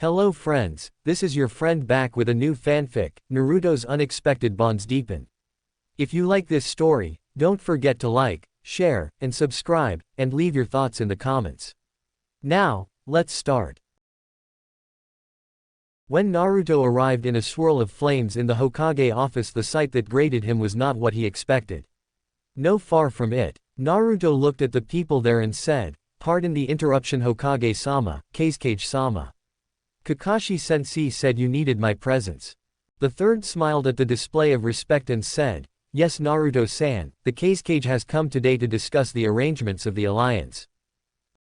Hello friends, this is your friend back with a new fanfic, Naruto's unexpected bonds deepen. If you like this story, don't forget to like, share, and subscribe, and leave your thoughts in the comments. Now, let's start. When Naruto arrived in a swirl of flames in the Hokage office, the sight that greeted him was not what he expected. No, far from it. Naruto looked at the people there and said, "Pardon the interruption, Hokage-sama, Kazekage-sama. Kakashi-sensei said you needed my presence." The third smiled at the display of respect and said, "Yes, Naruto-san, the Kazekage has come today to discuss the arrangements of the alliance."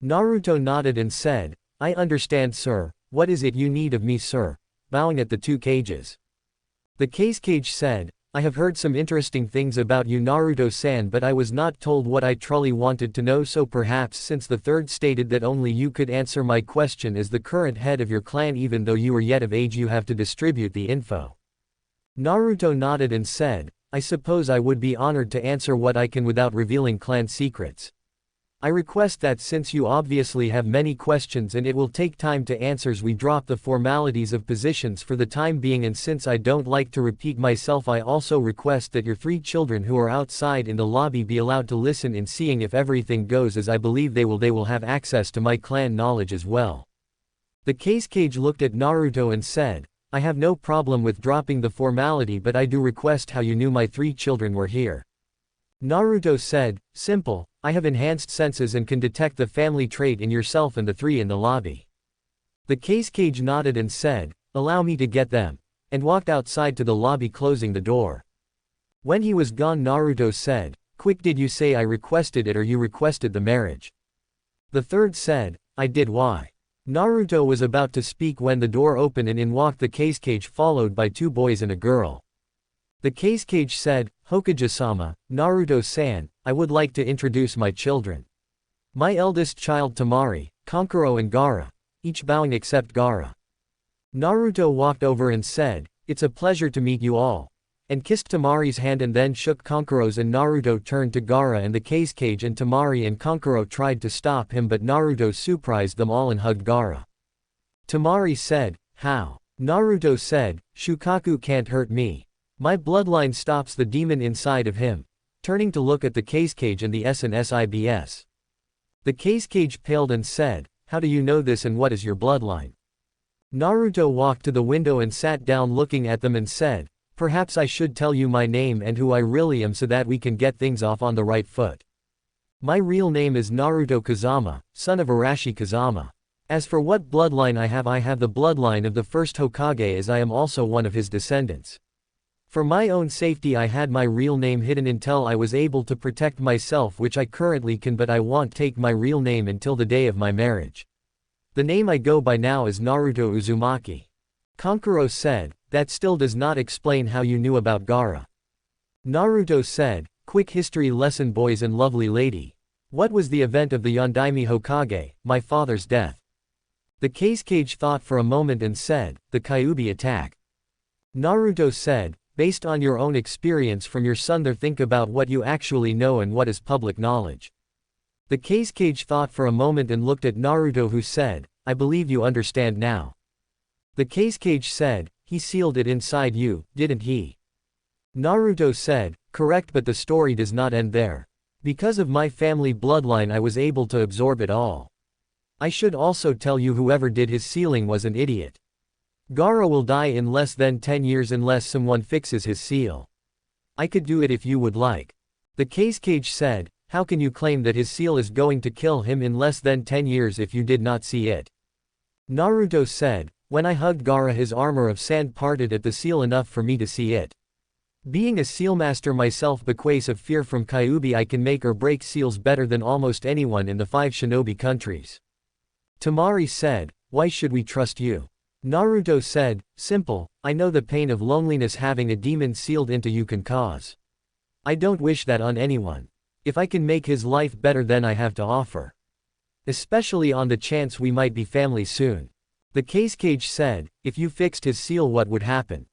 Naruto nodded and said, "I understand, sir. What is it you need of me, sir?" bowing at the two cages. The Kazekage said, "I have heard some interesting things about you, Naruto-san, but I was not told what I truly wanted to know, so perhaps since the third stated that only you could answer my question as the current head of your clan, even though you are yet of age, you have to distribute the info." Naruto nodded and said, "I suppose I would be honored to answer what I can without revealing clan secrets. I request that since you obviously have many questions and it will take time to answers, we drop the formalities of positions for the time being, and since I don't like to repeat myself, I also request that your three children who are outside in the lobby be allowed to listen in, seeing if everything goes as I believe they will have access to my clan knowledge as well." The Kazekage looked at Naruto and said, "I have no problem with dropping the formality, but I do request how you knew my three children were here." Naruto said, "Simple. I have enhanced senses and can detect the family trait in yourself and the three in the lobby." The Kazekage nodded and said, "Allow me to get them," and walked outside to the lobby, closing the door. When he was gone, Naruto said, "Quick, did you say I requested it or you requested the marriage?" The third said, "I did." Why? Naruto was about to speak when the door opened and in walked the Kazekage, followed by two boys and a girl. The Kazekage said, "Hokage-sama, Naruto-san, I would like to introduce my children. My eldest child Temari, Kankuro and Gaara," each bowing except Gaara. Naruto walked over and said, "It's a pleasure to meet you all," and kissed Temari's hand and then shook Kankuro's, and Naruto turned to Gaara and the Kazekage, and Temari and Kankuro tried to stop him, but Naruto surprised them all and hugged Gaara. Temari said, "How?" Naruto said, "Shukaku can't hurt me. My bloodline stops the demon inside of him," turning to look at the Kazekage and the SNSIBS. The Kazekage paled and said, "How do you know this and what is your bloodline?" Naruto walked to the window and sat down looking at them and said, "Perhaps I should tell you my name and who I really am so that we can get things off on the right foot. My real name is Naruto Kazama, son of Arashi Kazama. As for what bloodline I have the bloodline of the first Hokage, as I am also one of his descendants. For my own safety I had my real name hidden until I was able to protect myself, which I currently can, but I won't take my real name until the day of my marriage. The name I go by now is Naruto Uzumaki." Kankuro said, "That still does not explain how you knew about Gaara." Naruto said, "Quick history lesson, boys and lovely lady. What was the event of the Yondaime Hokage, my father's death?" The Kazekage thought for a moment and said, "The Kyuubi attack." Naruto said, "Based on your own experience from your son there, think about what you actually know and what is public knowledge." The Kazekage thought for a moment and looked at Naruto, who said, "I believe you understand now." The Kazekage said, "He sealed it inside you, didn't he?" Naruto said, "Correct, but the story does not end there. Because of my family bloodline I was able to absorb it all. I should also tell you whoever did his sealing was an idiot. Gaara will die in less than 10 years unless someone fixes his seal. I could do it if you would like." The Kazekage said, "How can you claim that his seal is going to kill him in less than 10 years if you did not see it?" Naruto said, "When I hugged Gaara his armor of sand parted at the seal enough for me to see it. Being a sealmaster myself, because of fear from Kyuubi I can make or break seals better than almost anyone in the 5 shinobi countries." Temari said, "Why should we trust you?" Naruto said, "Simple, I know the pain of loneliness having a demon sealed into you can cause. I don't wish that on anyone. If I can make his life better, then I have to offer. Especially on the chance we might be family soon." The Kazekage said, "If you fixed his seal, what would happen?"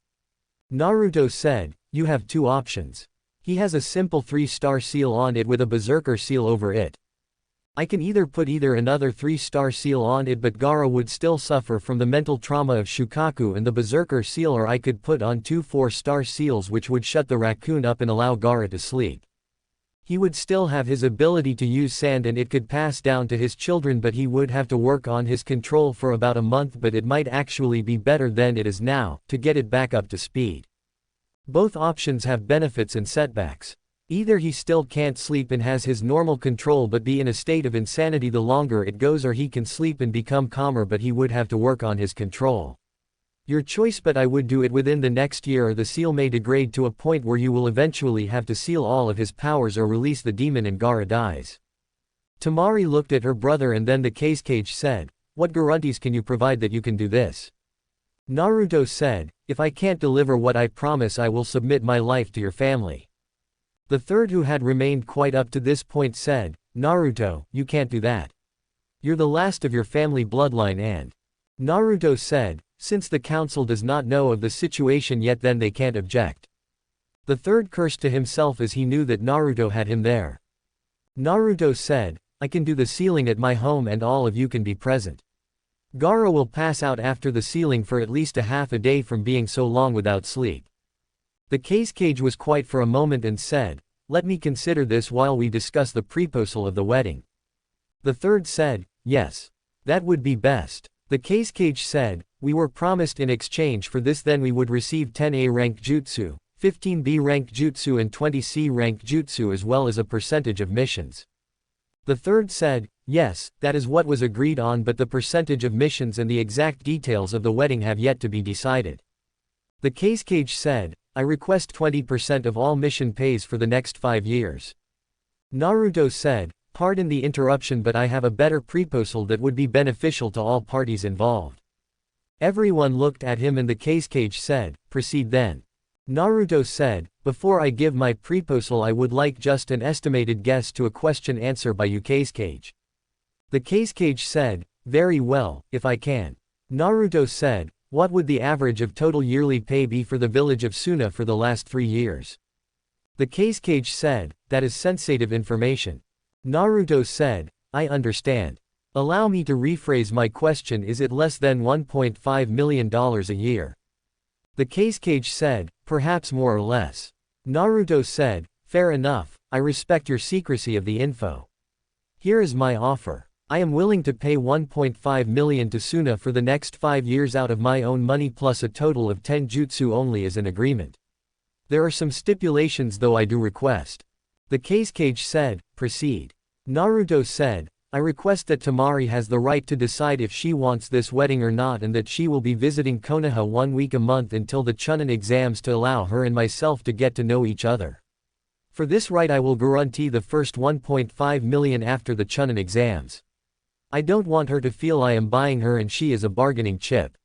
Naruto said, "You have two options. He has a simple 3-star seal on it with a berserker seal over it. I can either put another 3-star seal on it, but Gaara would still suffer from the mental trauma of Shukaku and the Berserker seal, or I could put on 2 4-star seals which would shut the raccoon up and allow Gaara to sleep. He would still have his ability to use sand and it could pass down to his children, but he would have to work on his control for about a month, but it might actually be better than it is now, to get it back up to speed. Both options have benefits and setbacks. Either he still can't sleep and has his normal control but be in a state of insanity the longer it goes, or he can sleep and become calmer but he would have to work on his control. Your choice, but I would do it within the next year, or the seal may degrade to a point where you will eventually have to seal all of his powers or release the demon and Gaara dies. Temari looked at her brother and then the Kazekage said, "What guarantees can you provide that you can do this?" Naruto said, "If I can't deliver what I promise, I will submit my life to your family." The third, who had remained quiet up to this point, said, "Naruto, you can't do that. You're the last of your family bloodline and—" Naruto said, "Since the council does not know of the situation yet, then they can't object." The third cursed to himself as he knew that Naruto had him there. Naruto said, "I can do the sealing at my home and all of you can be present. Gaara will pass out after the sealing for at least a half a day from being so long without sleep." The Kazekage was quiet for a moment and said, "Let me consider this while we discuss the proposal of the wedding." The third said, "Yes. That would be best." The Kazekage said, "We were promised in exchange for this then we would receive 10A rank jutsu, 15B rank jutsu and 20C rank jutsu, as well as a percentage of missions." The third said, "Yes, that is what was agreed on, but the percentage of missions and the exact details of the wedding have yet to be decided." The Kazekage said, "I request 20% of all mission pays for the next 5 years. Naruto said, "Pardon the interruption, but I have a better proposal that would be beneficial to all parties involved." Everyone looked at him and the Kazekage said, "Proceed then." Naruto said, "Before I give my proposal, I would like just an estimated guess to a question answer by you, Kazekage." The Kazekage said, "Very well, if I can." Naruto said, "What would the average of total yearly pay be for the village of Suna for the last 3 years?" The Kazekage said, "That is sensitive information." Naruto said, "I understand. Allow me to rephrase my question, is it less than $1.5 million a year?" The Kazekage said, "Perhaps more or less." Naruto said, "Fair enough, I respect your secrecy of the info. Here is my offer. I am willing to pay 1.5 million to Suna for the next 5 years out of my own money plus a total of 10 jutsu only as an agreement. There are some stipulations though I do request." The Kazekage said, "Proceed." Naruto said, "I request that Temari has the right to decide if she wants this wedding or not, and that she will be visiting Konoha 1 week a month until the Chunin exams to allow her and myself to get to know each other. For this right I will guarantee the first 1.5 million after the Chunin exams. I don't want her to feel I am buying her and she is a bargaining chip.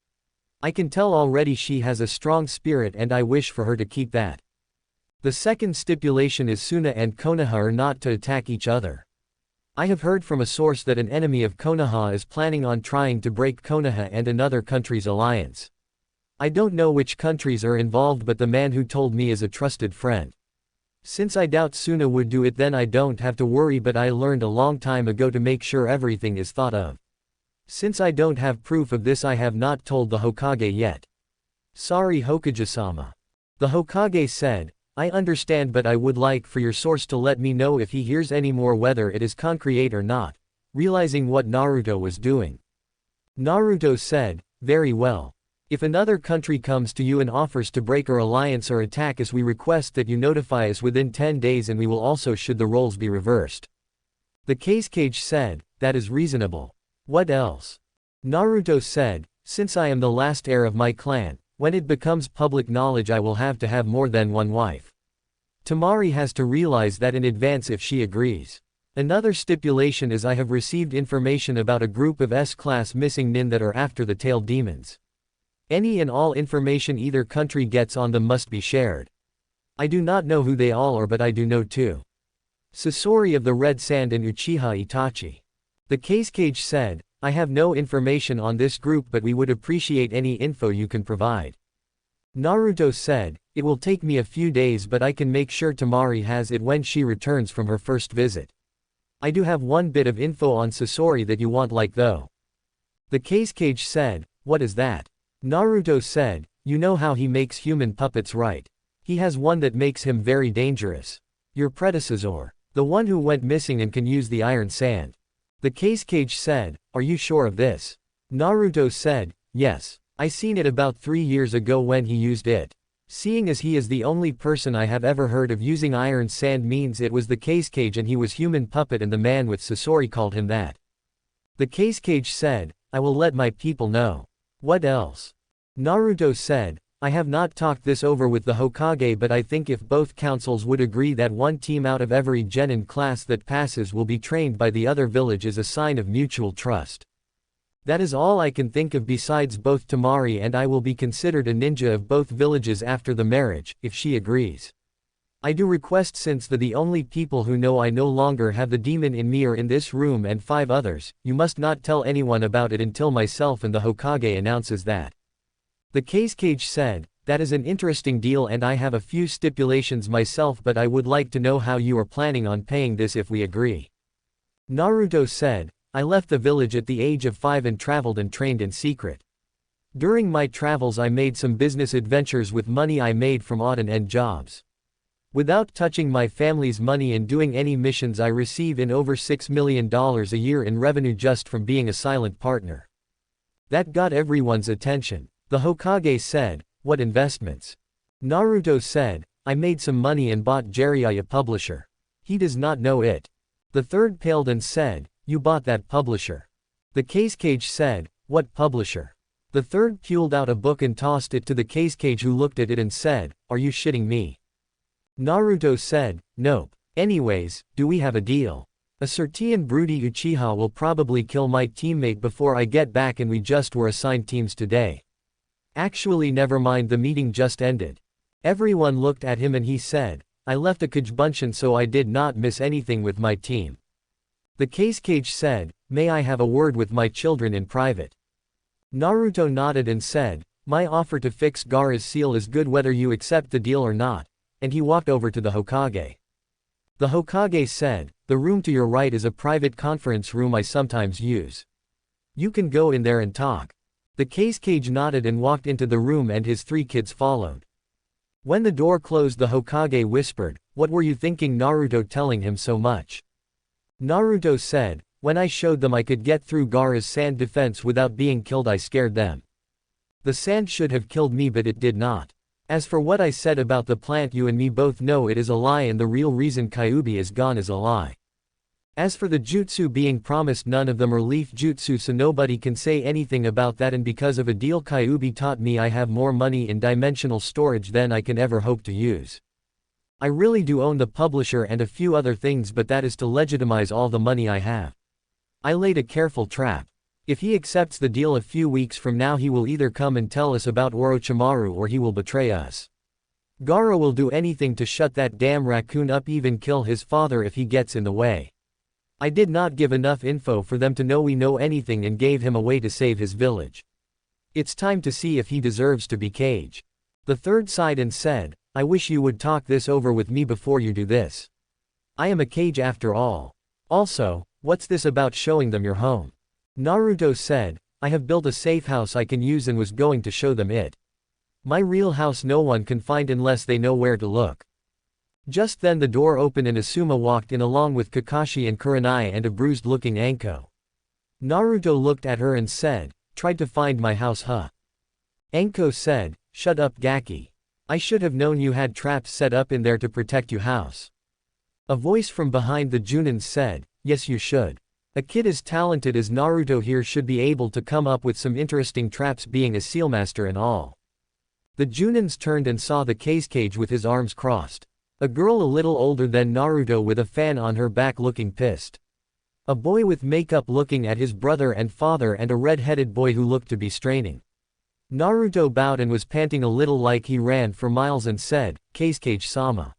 I can tell already she has a strong spirit and I wish for her to keep that. The second stipulation is Suna and Konoha are not to attack each other. I have heard from a source that an enemy of Konoha is planning on trying to break Konoha and another country's alliance. I don't know which countries are involved, but the man who told me is a trusted friend. Since I doubt Suna would do it, then I don't have to worry, but I learned a long time ago to make sure everything is thought of. Since I don't have proof of this, I have not told the Hokage yet." "Sorry, Hokage-sama." The Hokage said, "I understand, but I would like for your source to let me know if he hears any more, whether it is concrete or not," realizing what Naruto was doing. Naruto said, "Very well. If another country comes to you and offers to break our alliance or attack us, we request that you notify us within 10 days, and we will also should the roles be reversed." The Kazekage said, "That is reasonable. What else?" Naruto said, "Since I am the last heir of my clan, when it becomes public knowledge I will have to have more than one wife. Temari has to realize that in advance if she agrees. Another stipulation is I have received information about a group of S-class missing nin that are after the tailed demons. Any and all information either country gets on them must be shared. I do not know who they all are, but I do know two. Sasori of the Red Sand and Uchiha Itachi." The Kazekage said, "I have no information on this group, but we would appreciate any info you can provide." Naruto said, "It will take me a few days, but I can make sure Temari has it when she returns from her first visit." I do have one bit of info on Sasori that you want like though. The cage said, what is that? Naruto said, you know how he makes human puppets right? He has one that makes him very dangerous. Your predecessor. The one who went missing and can use the iron sand. The cage said, are you sure of this? Naruto said, yes. I seen it about 3 years ago when he used it. Seeing as he is the only person I have ever heard of using iron sand means it was the cage and he was human puppet and the man with Sasori called him that. The cage said, I will let my people know. What else? Naruto said, I have not talked this over with the Hokage but I think if both councils would agree that one team out of every genin class that passes will be trained by the other village is a sign of mutual trust. That is all I can think of besides both Temari and I will be considered a ninja of both villages after the marriage, if she agrees. I do request since the only people who know I no longer have the demon in me are in this room and 5 others, you must not tell anyone about it until myself and the Hokage announces that. The cage said, that is an interesting deal and I have a few stipulations myself but I would like to know how you are planning on paying this if we agree. Naruto said, I left the village at the age of 5 and traveled and trained in secret. During my travels I made some business adventures with money I made from odd and end jobs. Without touching my family's money and doing any missions I receive in over $6 million a year in revenue just from being a silent partner. That got everyone's attention. The Hokage said, what investments? Naruto said, I made some money and bought Jiraiya publisher. He does not know it. The third paled and said, you bought that publisher. The cage said, what publisher? The third pulled out a book and tossed it to the cage who looked at it and said, are you shitting me? Naruto said, nope. Anyways, do we have a deal? A certain broody Uchiha will probably kill my teammate before I get back and we just were assigned teams today. Actually never mind, the meeting just ended. Everyone looked at him and he said, I left a Kajbunshin so I did not miss anything with my team. The cage said, may I have a word with my children in private? Naruto nodded and said, my offer to fix Gaara's seal is good whether you accept the deal or not, and he walked over to the Hokage. The Hokage said, the room to your right is a private conference room I sometimes use. You can go in there and talk. The cage nodded and walked into the room and his 3 kids followed. When the door closed the Hokage whispered, what were you thinking Naruto telling him so much? Naruto said, when I showed them I could get through Gaara's sand defense without being killed I scared them. The sand should have killed me but it did not. As for what I said about the plant you and me both know it is a lie and the real reason Kyuubi is gone is a lie. As for the jutsu being promised none of them are leaf jutsu so nobody can say anything about that and because of a deal Kyuubi taught me I have more money in dimensional storage than I can ever hope to use. I really do own the publisher and a few other things but that is to legitimize all the money I have. I laid a careful trap. If he accepts the deal a few weeks from now he will either come and tell us about Orochimaru or he will betray us. Gaara will do anything to shut that damn raccoon up, even kill his father if he gets in the way. I did not give enough info for them to know we know anything and gave him a way to save his village. It's time to see if he deserves to be cage. The third sighed and said, I wish you would talk this over with me before you do this. I am a cage after all. Also, what's this about showing them your home? Naruto said, I have built a safe house I can use and was going to show them it. My real house no one can find unless they know where to look. Just then the door opened and Asuma walked in along with Kakashi and Kurenai and a bruised-looking Anko. Naruto looked at her and said, tried to find my house huh? Anko said, shut up Gaki. I should have known you had traps set up in there to protect you house. A voice from behind the Junins said, yes you should. A kid as talented as Naruto here should be able to come up with some interesting traps being a sealmaster and all. The Junins turned and saw the cage with his arms crossed. A girl a little older than Naruto with a fan on her back looking pissed. A boy with makeup looking at his brother and father and a red-headed boy who looked to be straining. Naruto bowed and was panting a little like he ran for miles and said, Kage-sama.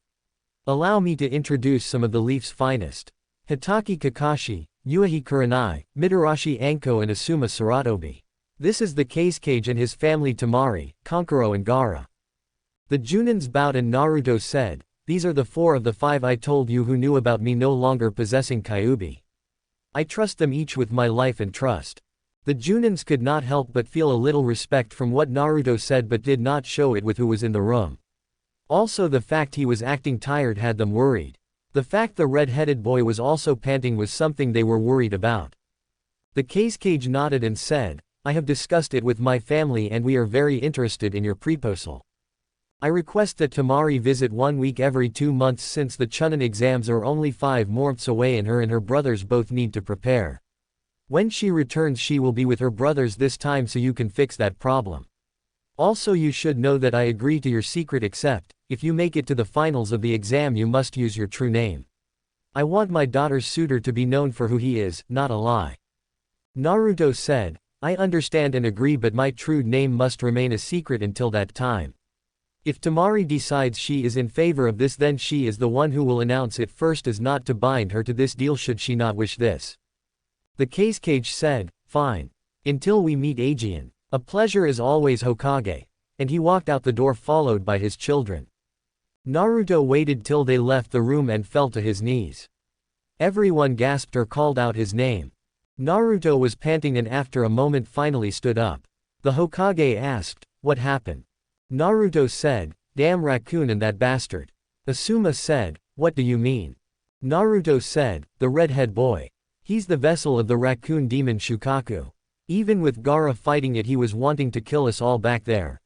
Allow me to introduce some of the Leaf's finest. Hitaki Kakashi, Yuichi Kurenai, Mitarashi Anko and Asuma Saratobi. This is the cage and his family Temari, Kankuro and Gaara. The Junins bowed and Naruto said, These are the 4 of the 5 I told you who knew about me no longer possessing Kyuubi. I trust them each with my life and trust. The Junins could not help but feel a little respect from what Naruto said but did not show it with who was in the room. Also the fact he was acting tired had them worried. The fact the red-headed boy was also panting was something they were worried about. The Cage nodded and said, I have discussed it with my family and we are very interested in your proposal. I request that Temari visit 1 week every 2 months since the Chunin exams are only 5 months away and her brothers both need to prepare. When she returns she will be with her brothers this time so you can fix that problem. Also you should know that I agree to your secret except, if you make it to the finals of the exam you must use your true name. I want my daughter's suitor to be known for who he is, not a lie. Naruto said, I understand and agree but my true name must remain a secret until that time. If Temari decides she is in favor of this then she is the one who will announce it first as not to bind her to this deal should she not wish this. The Cage said, fine. Until we meet Aegean. A pleasure as always Hokage. And he walked out the door followed by his children. Naruto waited till they left the room and fell to his knees. Everyone gasped or called out his name. Naruto was panting and after a moment finally stood up. The Hokage asked, what happened? Naruto said, damn raccoon and that bastard. Asuma said, what do you mean? Naruto said, the redhead boy. He's the vessel of the raccoon demon Shukaku. Even with Gaara fighting it he was wanting to kill us all back there.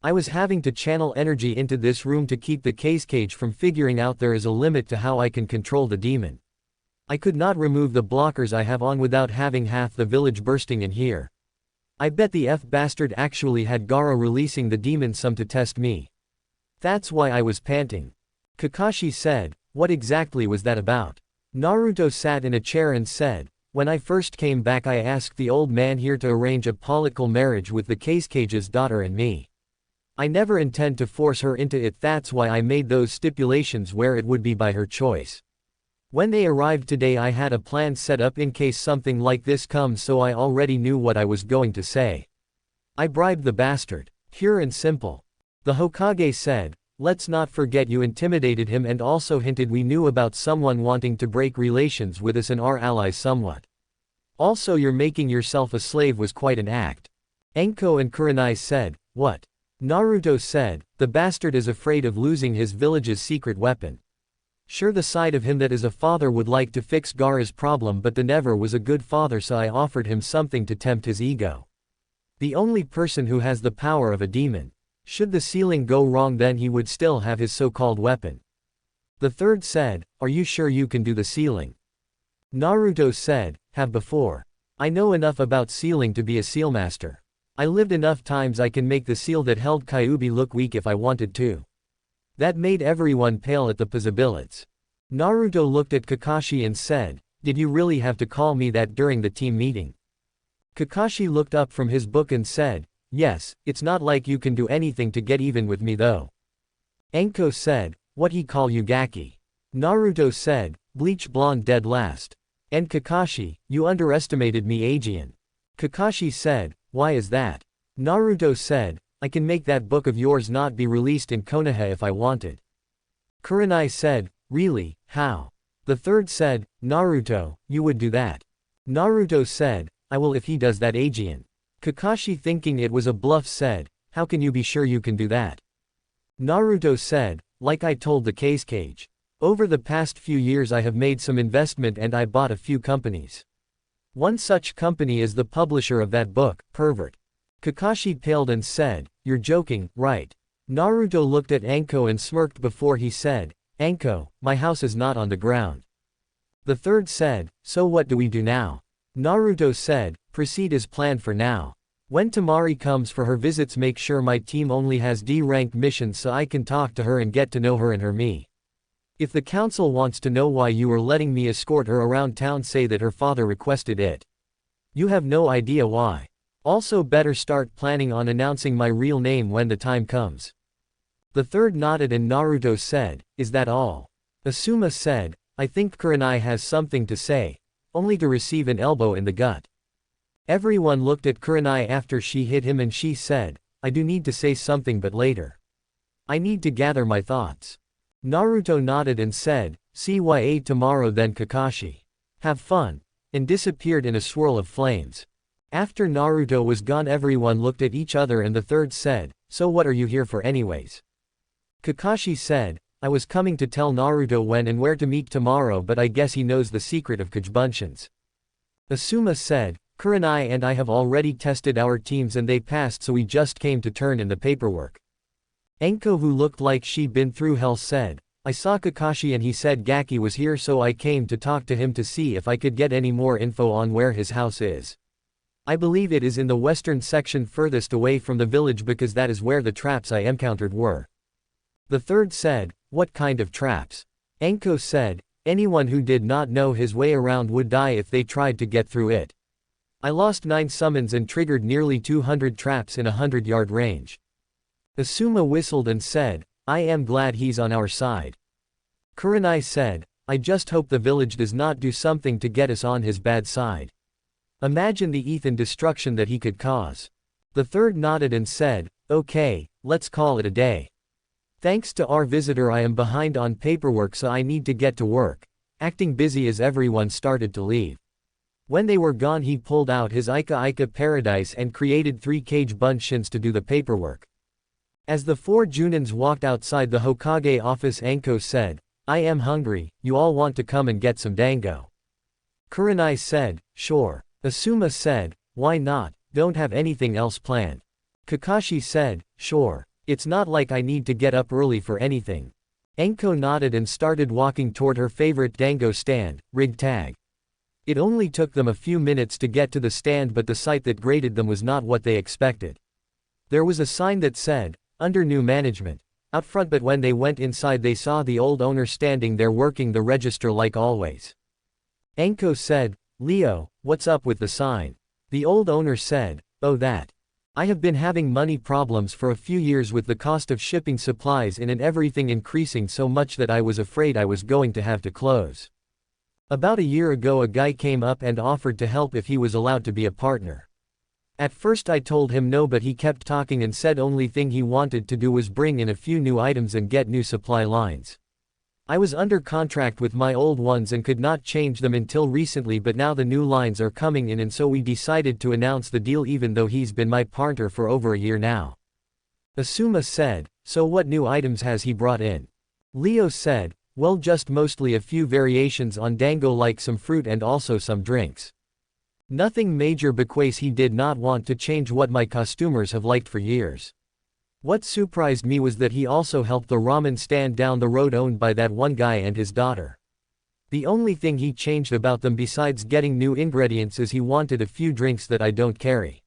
I was having to channel energy into this room to keep the Cage from figuring out there is a limit to how I can control the demon. I could not remove the blockers I have on without having half the village bursting in here. I bet the bastard actually had Gaara releasing the demon some to test me. That's why I was panting. Kakashi said, what exactly was that about? Naruto sat in a chair and said, when I first came back I asked the old man here to arrange a political marriage with the Cage's daughter and me. I never intend to force her into it, that's why I made those stipulations where it would be by her choice. When they arrived today I had a plan set up in case something like this comes so I already knew what I was going to say. I bribed the bastard. Pure and simple. The Hokage said, let's not forget you intimidated him and also hinted we knew about someone wanting to break relations with us and our allies somewhat. Also your making yourself a slave was quite an act. Anko and Kurenai said, what? Naruto said, the bastard is afraid of losing his village's secret weapon. Sure the side of him that is a father would like to fix Gaara's problem but the never was a good father so I offered him something to tempt his ego. The only person who has the power of a demon. Should the sealing go wrong then he would still have his so-called weapon. The third said, are you sure you can do the sealing? Naruto said, have before. I know enough about sealing to be a sealmaster. I lived enough times I can make the seal that held Kyuubi look weak if I wanted to. That made everyone pale at the possibilities. Naruto looked at Kakashi and said, did you really have to call me that during the team meeting? Kakashi looked up from his book and said, yes, it's not like you can do anything to get even with me though. Anko said, what he call you Gaki? Naruto said, bleach blonde dead last. And Kakashi, you underestimated me Aegean. Kakashi said, why is that? Naruto said, I can make that book of yours not be released in Konoha if I wanted. Kurenai said, really, how? The third said, Naruto, you would do that. Naruto said, I will if he does that Aegean. Kakashi thinking it was a bluff said, how can you be sure you can do that? Naruto said, like I told the Cage. Over the past few years I have made some investment and I bought a few companies. One such company is the publisher of that book, pervert. Kakashi paled and said, you're joking, right? Naruto looked at Anko and smirked before he said, Anko, my house is not on the ground. The third said, so what do we do now? Naruto said, proceed as planned for now. When Temari comes for her visits make sure my team only has D-rank missions so I can talk to her and get to know her and her me. If the council wants to know why you are letting me escort her around town say that her father requested it. You have no idea why. Also better start planning on announcing my real name when the time comes. The third nodded and Naruto said, is that all? Asuma said, I think Kurenai has something to say, only to receive an elbow in the gut. Everyone looked at Kurenai after she hit him and she said, I do need to say something but later. I need to gather my thoughts. Naruto nodded and said, "See ya tomorrow then Kakashi. Have fun," and disappeared in a swirl of flames. After Naruto was gone, everyone looked at each other and the third said, "So what are you here for anyways?" Kakashi said, "I was coming to tell Naruto when and where to meet tomorrow, but I guess he knows the secret of Kajbunshians." Asuma said, "Kurenai and I have already tested our teams and they passed, so we just came to turn in the paperwork." Anko, who looked like she'd been through hell, said, "I saw Kakashi and he said Gaki was here, so I came to talk to him to see if I could get any more info on where his house is. I believe it is in the western section furthest away from the village because that is where the traps I encountered were." The third said, "What kind of traps?" Anko said, "Anyone who did not know his way around would die if they tried to get through it. I lost 9 summons and triggered nearly 200 traps in a 100-yard range." Asuma whistled and said, "I am glad he's on our side." Kurenai said, "I just hope the village does not do something to get us on his bad side. Imagine the Ethan destruction that he could cause." The third nodded and said, "Okay, let's call it a day. Thanks to our visitor I am behind on paperwork, so I need to get to work," acting busy as everyone started to leave. When they were gone, he pulled out his Ika Paradise and created 3 Kajbunshians to do the paperwork. As the 4 Junins walked outside the Hokage office, Anko said, "I am hungry, you all want to come and get some dango?" Kurenai said, "Sure." Asuma said, "Why not, don't have anything else planned." Kakashi said, "Sure. It's not like I need to get up early for anything." Anko nodded and started walking toward her favorite dango stand, Rig Tag. It only took them a few minutes to get to the stand, but the sight that greeted them was not what they expected. There was a sign that said, "Under new management," out front, but when they went inside they saw the old owner standing there working the register like always. Anko said, "Leo, what's up with the sign?" The old owner said, "Oh, that. I have been having money problems for a few years with the cost of shipping supplies in and everything increasing so much that I was afraid I was going to have to close. About a year ago a guy came up and offered to help if he was allowed to be a partner. At first I told him no, but he kept talking and said only thing he wanted to do was bring in a few new items and get new supply lines. I was under contract with my old ones and could not change them until recently, but now the new lines are coming in and so we decided to announce the deal even though he's been my partner for over a year now." Asuma said, "So what new items has he brought in?" Leo said, "Well, just mostly a few variations on dango like some fruit and also some drinks. Nothing major because he did not want to change what my customers have liked for years. What surprised me was that he also helped the ramen stand down the road owned by that one guy and his daughter. The only thing he changed about them besides getting new ingredients is he wanted a few drinks that I don't carry.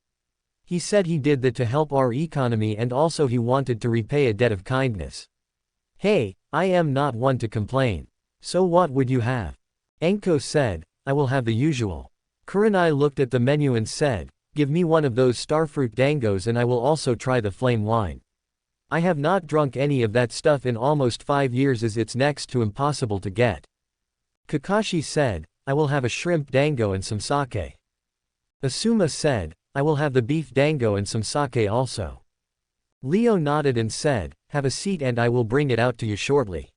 He said he did that to help our economy and also he wanted to repay a debt of kindness. Hey, I am not one to complain. So what would you have?" Anko said, "I will have the usual." Kurenai looked at the menu and said, "Give me one of those starfruit dangos and I will also try the flame wine. I have not drunk any of that stuff in almost 5 years as it's next to impossible to get." Kakashi said, "I will have a shrimp dango and some sake." Asuma said, "I will have the beef dango and some sake also." Leo nodded and said, "Have a seat and I will bring it out to you shortly."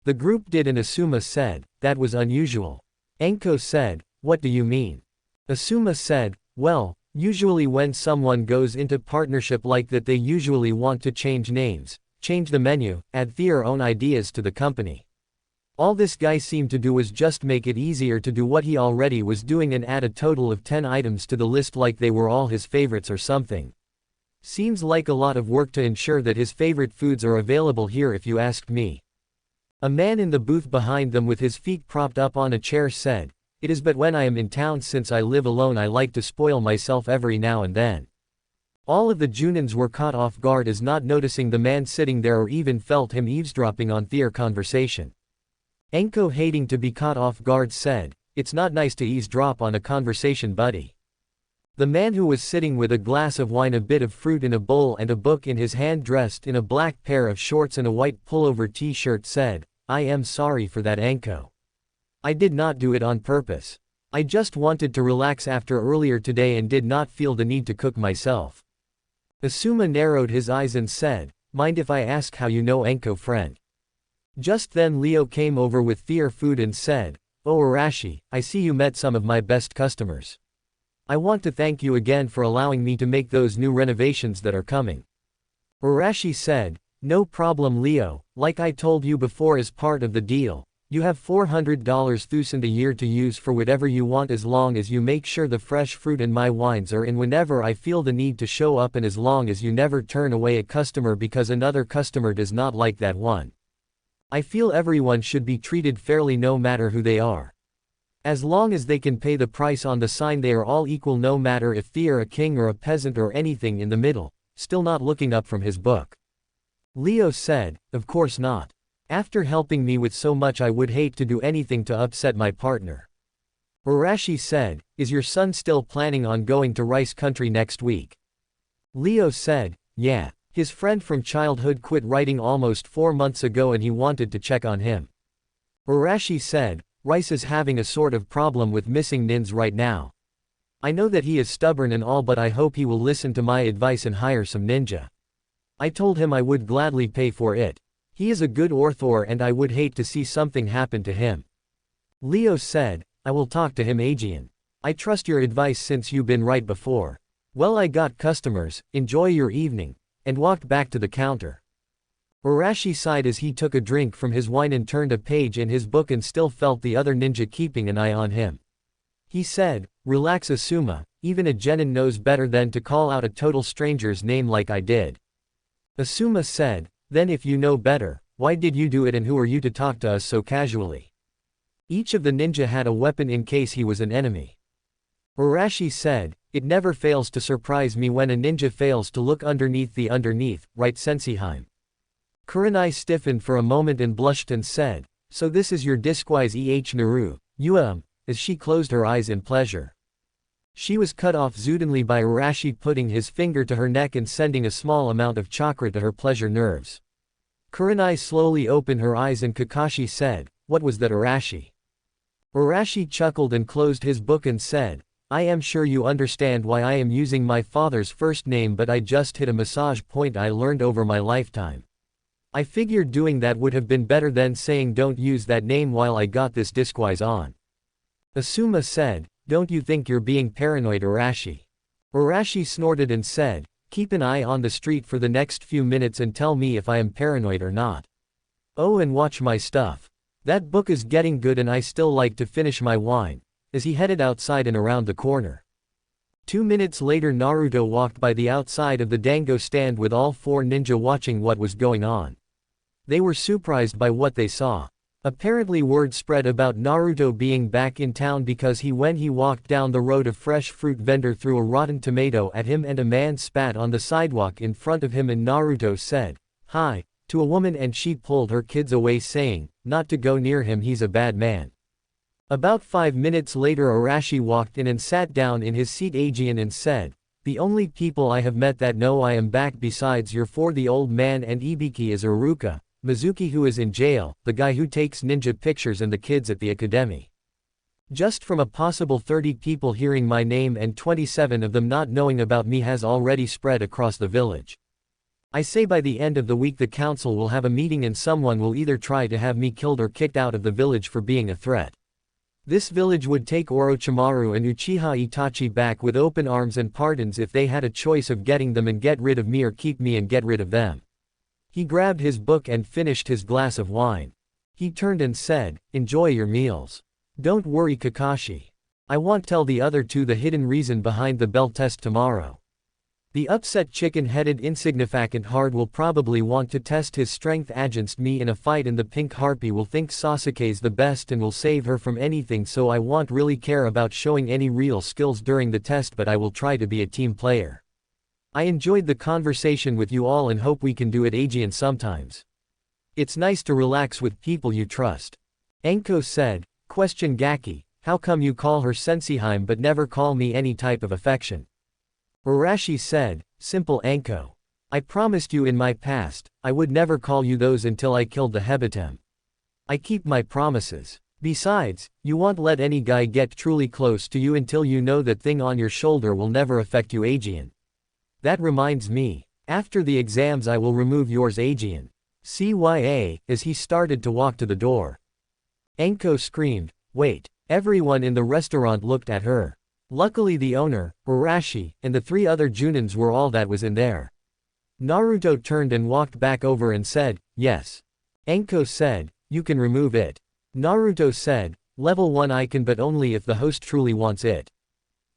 The group did and Asuma said, "That was unusual." Anko said, "What do you mean?" Asuma said, "Well, usually when someone goes into partnership like that they usually want to change names, change the menu, add their own ideas to the company. All this guy seemed to do was just make it easier to do what he already was doing and add a total of 10 items to the list like they were all his favorites or something. Seems like a lot of work to ensure that his favorite foods are available here if you asked me." A man in the booth behind them with his feet propped up on a chair said, "It is, but when I am in town since I live alone I like to spoil myself every now and then." All of the Junins were caught off guard as not noticing the man sitting there or even felt him eavesdropping on their conversation. Anko, hating to be caught off guard, said, "It's not nice to eavesdrop on a conversation, buddy." The man who was sitting with a glass of wine, a bit of fruit in a bowl and a book in his hand, dressed in a black pair of shorts and a white pullover t-shirt, said, "I am sorry for that, Anko. I did not do it on purpose. I just wanted to relax after earlier today and did not feel the need to cook myself." Asuma narrowed his eyes and said, "Mind if I ask how you know Anko, friend?" Just then Leo came over with fear food and said, "Oh Arashi, I see you met some of my best customers. I want to thank you again for allowing me to make those new renovations that are coming." Arashi said, "No problem Leo, like I told you before as part of the deal, you have $400 a year to use for whatever you want as long as you make sure the fresh fruit and my wines are in whenever I feel the need to show up and as long as you never turn away a customer because another customer does not like that one. I feel everyone should be treated fairly no matter who they are. As long as they can pay the price on the sign they are all equal no matter if they are a king or a peasant or anything in the middle," still not looking up from his book. Leo said, "Of course not. After helping me with so much I would hate to do anything to upset my partner." Arashi said, "Is your son still planning on going to Rice Country next week?" Leo said, "Yeah. His friend from childhood quit writing almost 4 months ago and he wanted to check on him." Arashi said, "Rice is having a sort of problem with missing nins right now. I know that he is stubborn and all but I hope he will listen to my advice and hire some ninja. I told him I would gladly pay for it. He is a good author and I would hate to see something happen to him." Leo said, "I will talk to him Aegean. I trust your advice since you've been right before. Well I got customers, enjoy your evening," and walked back to the counter. Arashi sighed as he took a drink from his wine and turned a page in his book and still felt the other ninja keeping an eye on him. He said, "Relax Asuma, even a genin knows better than to call out a total stranger's name like I did." Asuma said, "Then if you know better, why did you do it and who are you to talk to us so casually?" Each of the ninja had a weapon in case he was an enemy. Arashi said, "It never fails to surprise me when a ninja fails to look underneath the underneath, right Senseiheim?" Kurenai stiffened for a moment and blushed and said, "So this is your disguise Naru, as she closed her eyes in pleasure. She was cut off suddenly by Arashi putting his finger to her neck and sending a small amount of chakra to her pleasure nerves. Kurenai slowly opened her eyes and Kakashi said, "What was that Arashi?" Arashi chuckled and closed his book and said, "I am sure you understand why I am using my father's first name but I just hit a massage point I learned over my lifetime. I figured doing that would have been better than saying don't use that name while I got this disguise on." Asuma said, "Don't you think you're being paranoid Arashi?" Arashi snorted and said, "Keep an eye on the street for the next few minutes and tell me if I am paranoid or not. Oh and watch my stuff. That book is getting good and I still like to finish my wine," as he headed outside and around the corner. 2 minutes later Naruto walked by the outside of the dango stand with all 4 ninja watching what was going on. They were surprised by what they saw. Apparently word spread about Naruto being back in town because when he walked down the road a fresh fruit vendor threw a rotten tomato at him and a man spat on the sidewalk in front of him and Naruto said, "Hi," to a woman and she pulled her kids away saying, not to go near him he's a bad man. About 5 minutes later Arashi walked in and sat down in his seat Aegean and said, "The only people I have met that know I am back besides your 4 the old man and Ibiki is Iruka, Mizuki who is in jail, the guy who takes ninja pictures and the kids at the academy. Just from a possible 30 people hearing my name and 27 of them not knowing about me has already spread across the village. I say by the end of the week the council will have a meeting and someone will either try to have me killed or kicked out of the village for being a threat. This village would take Orochimaru and Uchiha Itachi back with open arms and pardons if they had a choice of getting them and get rid of me or keep me and get rid of them." He grabbed his book and finished his glass of wine. He turned and said, "Enjoy your meals. Don't worry Kakashi. I won't tell the other 2 the hidden reason behind the bell test tomorrow. The upset chicken-headed insignificant hard will probably want to test his strength against me in a fight and the pink harpy will think Sasuke's the best and will save her from anything so I won't really care about showing any real skills during the test but I will try to be a team player. I enjoyed the conversation with you all and hope we can do it Aegean sometimes. It's nice to relax with people you trust." Anko said, "Question Gaki, how come you call her Senseiheim but never call me any type of affection?" Arashi said, "Simple Anko. I promised you in my past, I would never call you those until I killed the Hebatem. I keep my promises. Besides, you won't let any guy get truly close to you until you know that thing on your shoulder will never affect you Aegean. That reminds me, after the exams I will remove yours Aegean. CYA, as he started to walk to the door. Anko screamed, "Wait." Everyone in the restaurant looked at her. Luckily the owner, Arashi, and the 3 other Junins were all that was in there. Naruto turned and walked back over and said, "Yes." Anko said, "You can remove it." Naruto said, "Level 1 I can, but only if the host truly wants it.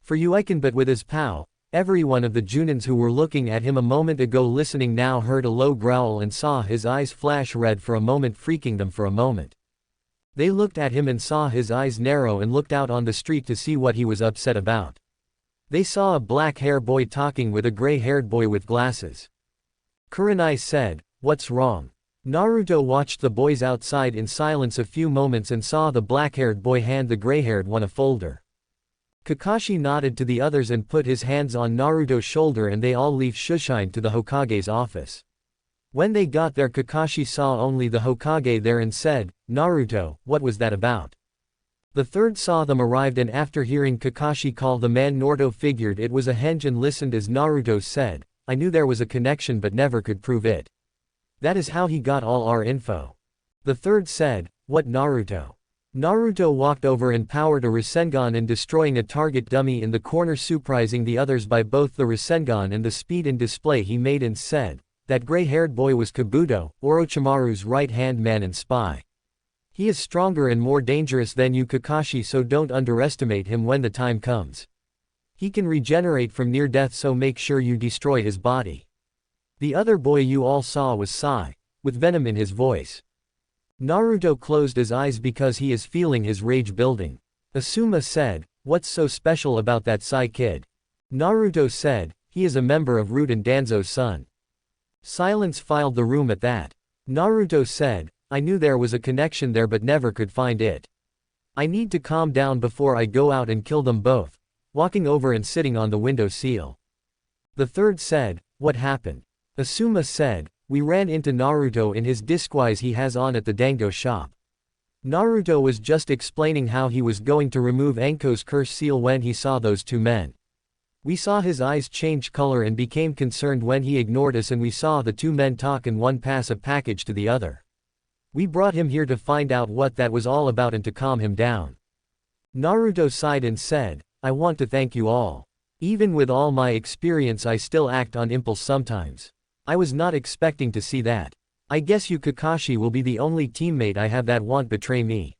For you I can, but with his POW." Every one of the Junins who were looking at him a moment ago listening now heard a low growl and saw his eyes flash red for a moment, freaking them for a moment. They looked at him and saw his eyes narrow and looked out on the street to see what he was upset about. They saw a black-haired boy talking with a gray-haired boy with glasses. Kurenai said, "What's wrong?" Naruto watched the boys outside in silence a few moments and saw the black-haired boy hand the gray-haired one a folder. Kakashi nodded to the others and put his hands on Naruto's shoulder and they all left Shushine to the Hokage's office. When they got there Kakashi saw only the Hokage there and said, "Naruto, what was that about?" The third saw them arrived and after hearing Kakashi call the man Naruto figured it was a henge and listened as Naruto said, "I knew there was a connection but never could prove it. That is how he got all our info." The third said, "What Naruto?" Naruto walked over and powered a Rasengan and destroying a target dummy in the corner surprising the others by both the Rasengan and the speed and display he made and said, "That gray-haired boy was Kabuto, Orochimaru's right-hand man and spy. He is stronger and more dangerous than you Kakashi, so don't underestimate him when the time comes. He can regenerate from near death, so make sure you destroy his body." The other boy you all saw was Sai, with venom in his voice. Naruto closed his eyes because he is feeling his rage building. Asuma said, "What's so special about that Sai kid?" Naruto said, "He is a member of Root and Danzo's son." Silence filled the room at that. Naruto said, "I knew there was a connection there but never could find it. I need to calm down before I go out and kill them both," walking over and sitting on the window sill. The third said, "What happened?" Asuma said, "We ran into Naruto in his disguise he has on at the Dango shop." Naruto was just explaining how he was going to remove Anko's curse seal when he saw those 2 men. We saw his eyes change color and became concerned when he ignored us and we saw the 2 men talk and one pass a package to the other. We brought him here to find out what that was all about and to calm him down." Naruto sighed and said, "I want to thank you all. Even with all my experience I still act on impulse sometimes. I was not expecting to see that. I guess you Kakashi will be the only teammate I have that won't betray me."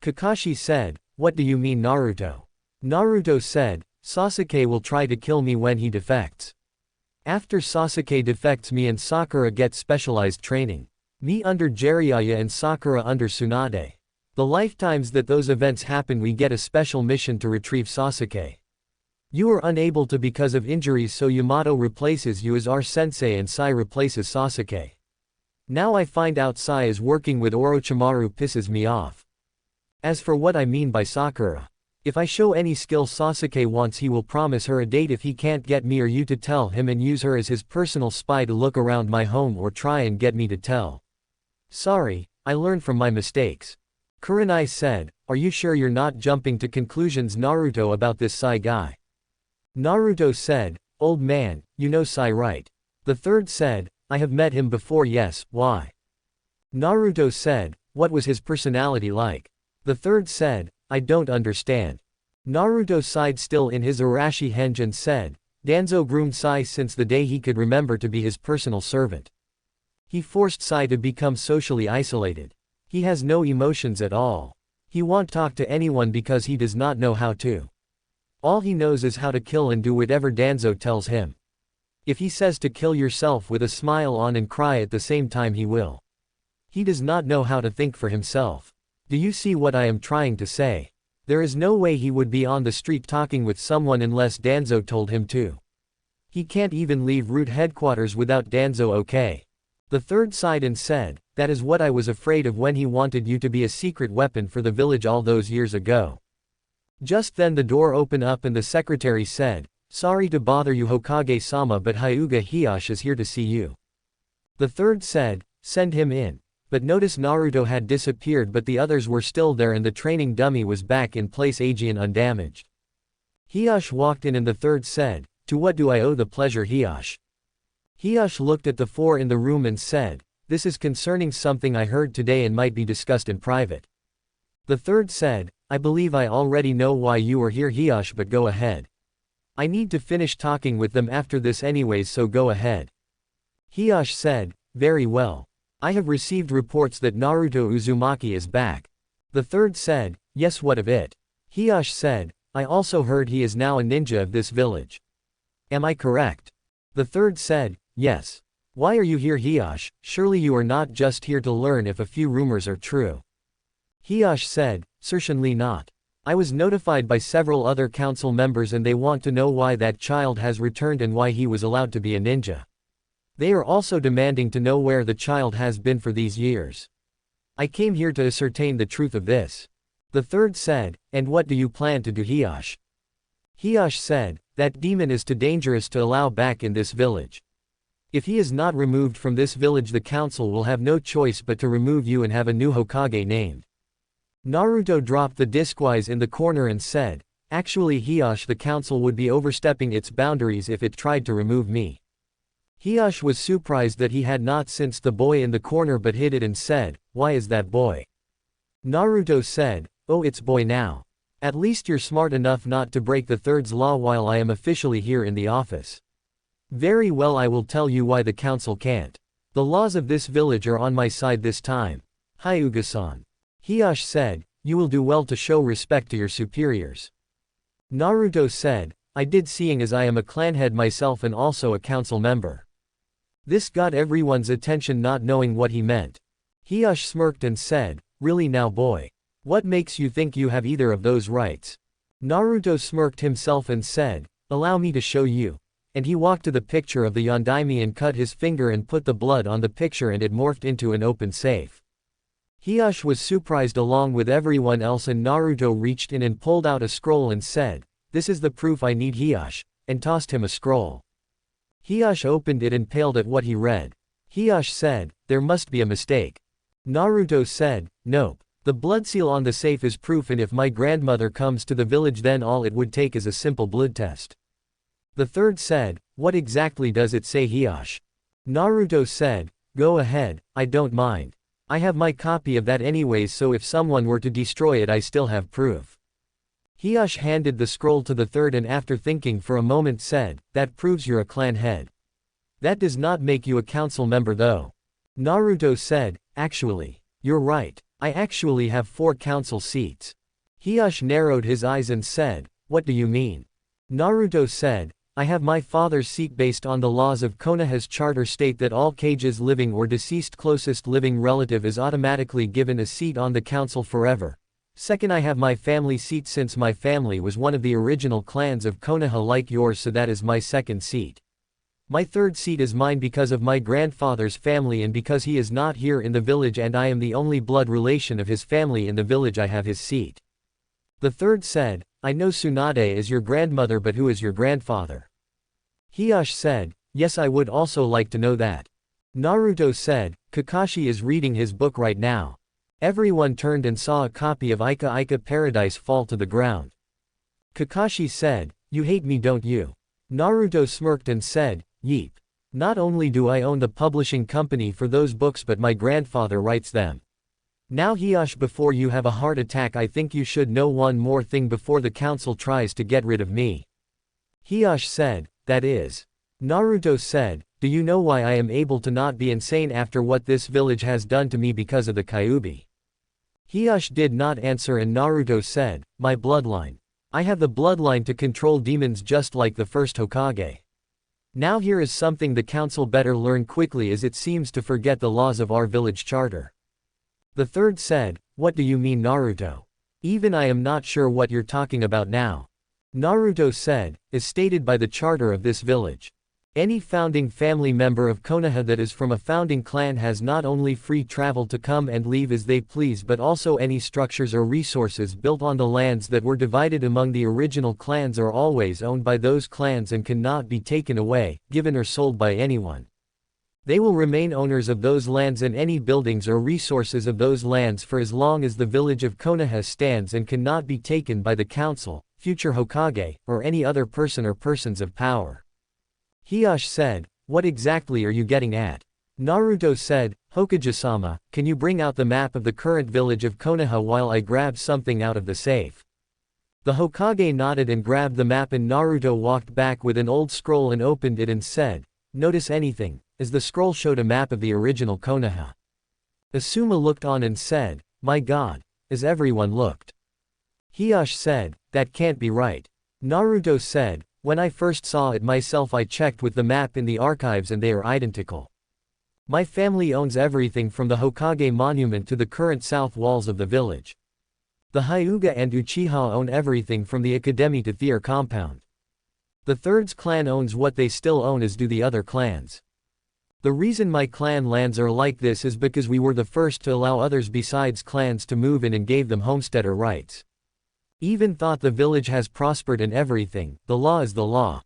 Kakashi said, "What do you mean Naruto?" Naruto said, "Sasuke will try to kill me when he defects. After Sasuke defects me and Sakura gets specialized training. Me under Jiraiya and Sakura under Tsunade. The lifetimes that those events happen we get a special mission to retrieve Sasuke. You are unable to because of injuries, so Yamato replaces you as our sensei and Sai replaces Sasuke. Now I find out Sai is working with Orochimaru pisses me off. As for what I mean by Sakura, if I show any skill Sasuke wants he will promise her a date if he can't get me or you to tell him and use her as his personal spy to look around my home or try and get me to tell. Sorry, I learned from my mistakes." Kurenai said, "Are you sure you're not jumping to conclusions Naruto about this Sai guy?" Naruto said, "Old man, you know Sai right?" The third said, "I have met him before, yes, why?" Naruto said, "What was his personality like?" The third said, "I don't understand." Naruto sighed still in his Arashi henge and said, "Danzo groomed Sai since the day he could remember to be his personal servant. He forced Sai to become socially isolated. He has no emotions at all. He won't talk to anyone because he does not know how to. All he knows is how to kill and do whatever Danzo tells him. If he says to kill yourself with a smile on and cry at the same time he will. He does not know how to think for himself. Do you see what I am trying to say? There is no way he would be on the street talking with someone unless Danzo told him to. He can't even leave Root headquarters without Danzo, okay?" The third sighed and said, "That is what I was afraid of when he wanted you to be a secret weapon for the village all those years ago." Just then the door opened up and the secretary said, "Sorry to bother you Hokage-sama, but Hyuga Hiyashi is here to see you." The third said, "Send him in." But notice Naruto had disappeared but the others were still there and the training dummy was back in place Aegean undamaged. Hiyashi walked in and the third said, "To what do I owe the pleasure Hiyashi?" Hiyashi looked at the 4 in the room and said, this is concerning something I heard today and might be discussed in private. The third said, I believe I already know why you are here Hiyash, but go ahead. I need to finish talking with them after this anyways, so go ahead. Hiyash said, very well. I have received reports that Naruto Uzumaki is back. The third said, yes, what of it? Hiyash said, I also heard he is now a ninja of this village. Am I correct? The third said, yes. Why are you here Hiyash? Surely you are not just here to learn if a few rumors are true. Hiyash said, certainly not. I was notified by several other council members and they want to know why that child has returned and why he was allowed to be a ninja. They are also demanding to know where the child has been for these years. I came here to ascertain the truth of this. The third said, and what do you plan to do Hiyash? Hiyash said, that demon is too dangerous to allow back in this village. If he is not removed from this village, the council will have no choice but to remove you and have a new Hokage named. Naruto dropped the disguise in the corner and said, actually Hiyash, the council would be overstepping its boundaries if it tried to remove me. Hiyash was surprised that he had not sensed the boy in the corner but hid it and said, why is that boy? Naruto said, oh, it's boy now. At least you're smart enough not to break the third's law while I am officially here in the office. Very well, I will tell you why the council can't. The laws of this village are on my side this time. Hyuga-san. Hiyash said, you will do well to show respect to your superiors. Naruto said, I did, seeing as I am a clan head myself and also a council member. This got everyone's attention, not knowing what he meant. Hiyash smirked and said, really now boy? What makes you think you have either of those rights? Naruto smirked himself and said, allow me to show you. And he walked to the picture of the Yondaime and cut his finger and put the blood on the picture and it morphed into an open safe. Hiyash was surprised along with everyone else and Naruto reached in and pulled out a scroll and said, this is the proof I need Hiyash, and tossed him a scroll. Hiyash opened it and paled at what he read. Hiyash said, there must be a mistake. Naruto said, nope. The blood seal on the safe is proof, and if my grandmother comes to the village then all it would take is a simple blood test. The third said, what exactly does it say Hiyash? Naruto said, go ahead, I don't mind. I have my copy of that anyways, so if someone were to destroy it I still have proof. Hiyash handed the scroll to the third and after thinking for a moment said, that proves you're a clan head. That does not make you a council member though. Naruto said, actually. You're right. I actually have 4 council seats. Hiyash narrowed his eyes and said, what do you mean? Naruto said, I have my father's seat based on the laws of Konoha's charter state that all Kage's living or deceased closest living relative is automatically given a seat on the council forever. Second, I have my family seat since my family was one of the original clans of Konoha like yours, so that is my second seat. My third seat is mine because of my grandfather's family and because he is not here in the village and I am the only blood relation of his family in the village, I have his seat. The third said, I know Tsunade is your grandmother, but who is your grandfather? Hiyash said, yes, I would also like to know that. Naruto said, Kakashi is reading his book right now. Everyone turned and saw a copy of Ika Ika Paradise fall to the ground. Kakashi said, you hate me don't you? Naruto smirked and said, yeep. Not only do I own the publishing company for those books but my grandfather writes them. Now Hiyash, before you have a heart attack, I think you should know one more thing before the council tries to get rid of me. Hiyash said, that is. Naruto said, do you know why I am able to not be insane after what this village has done to me? Because of the Kyuubi. Hiyash did not answer and Naruto said, my bloodline. I have the bloodline to control demons just like the first Hokage. Now here is something the council better learn quickly, as it seems to forget the laws of our village charter. The third said, what do you mean Naruto? Even I am not sure what you're talking about now. Naruto said, as stated by the charter of this village. Any founding family member of Konoha that is from a founding clan has not only free travel to come and leave as they please, but also any structures or resources built on the lands that were divided among the original clans are always owned by those clans and cannot be taken away, given or sold by anyone. They will remain owners of those lands and any buildings or resources of those lands for as long as the village of Konoha stands and cannot be taken by the council, future Hokage, or any other person or persons of power. Hiyash said, what exactly are you getting at? Naruto said, Hokage-sama, can you bring out the map of the current village of Konoha while I grab something out of the safe? The Hokage nodded and grabbed the map, and Naruto walked back with an old scroll and opened it and said, notice anything, as the scroll showed a map of the original Konoha. Asuma looked on and said, my god, as everyone looked. Hiyashi said, that can't be right. Naruto said, when I first saw it myself I checked with the map in the archives and they are identical. My family owns everything from the Hokage monument to the current south walls of the village. The Hyuga and Uchiha own everything from the academy to their compound. The Third's clan owns what they still own, as do the other clans. The reason my clan lands are like this is because we were the first to allow others besides clans to move in and gave them homesteader rights. Even thought the village has prospered and everything, the law is the law.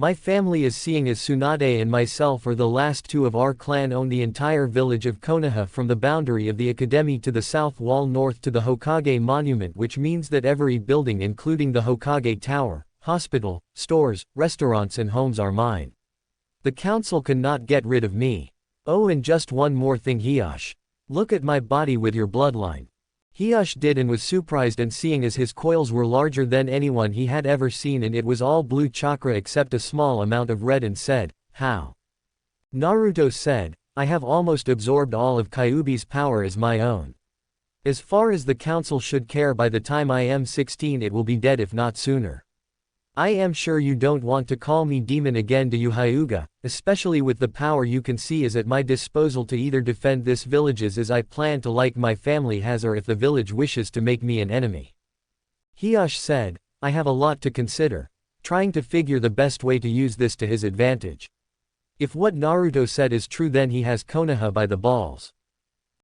My family is seeing as Tsunade and myself are the last two of our clan own the entire village of Konoha from the boundary of the academy to the south wall north to the Hokage monument, which means that every building including the Hokage tower, hospital, stores, restaurants and homes are mine. The council cannot get rid of me. Oh, and just one more thing, Hiyashi. Look at my body with your bloodline. Hiyashi did and was surprised and seeing as his coils were larger than anyone he had ever seen and it was all blue chakra except a small amount of red and said, how? Naruto said, I have almost absorbed all of Kyuubi's power as my own. As far as the council should care, by the time I am 16 it will be dead if not sooner. I am sure you don't want to call me demon again, do you, Hyuga, especially with the power you can see is at my disposal to either defend this village as I plan to like my family has, or if the village wishes to make me an enemy. Hiyashi said, I have a lot to consider, trying to figure the best way to use this to his advantage. If what Naruto said is true then he has Konoha by the balls.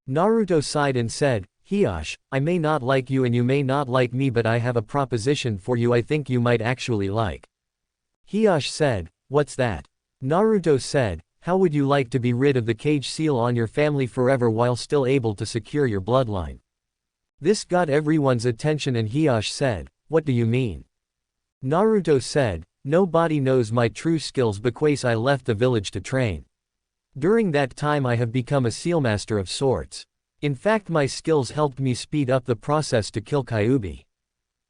Naruto sighed and said, Hiyashi, I may not like you and you may not like me, but I have a proposition for you I think you might actually like. Hiyashi said, what's that? Naruto said, how would you like to be rid of the cage seal on your family forever while still able to secure your bloodline? This got everyone's attention and Hiyashi said, what do you mean? Naruto said, nobody knows my true skills because I left the village to train. During that time I have become a sealmaster of sorts. In fact my skills helped me speed up the process to kill Kyuubi.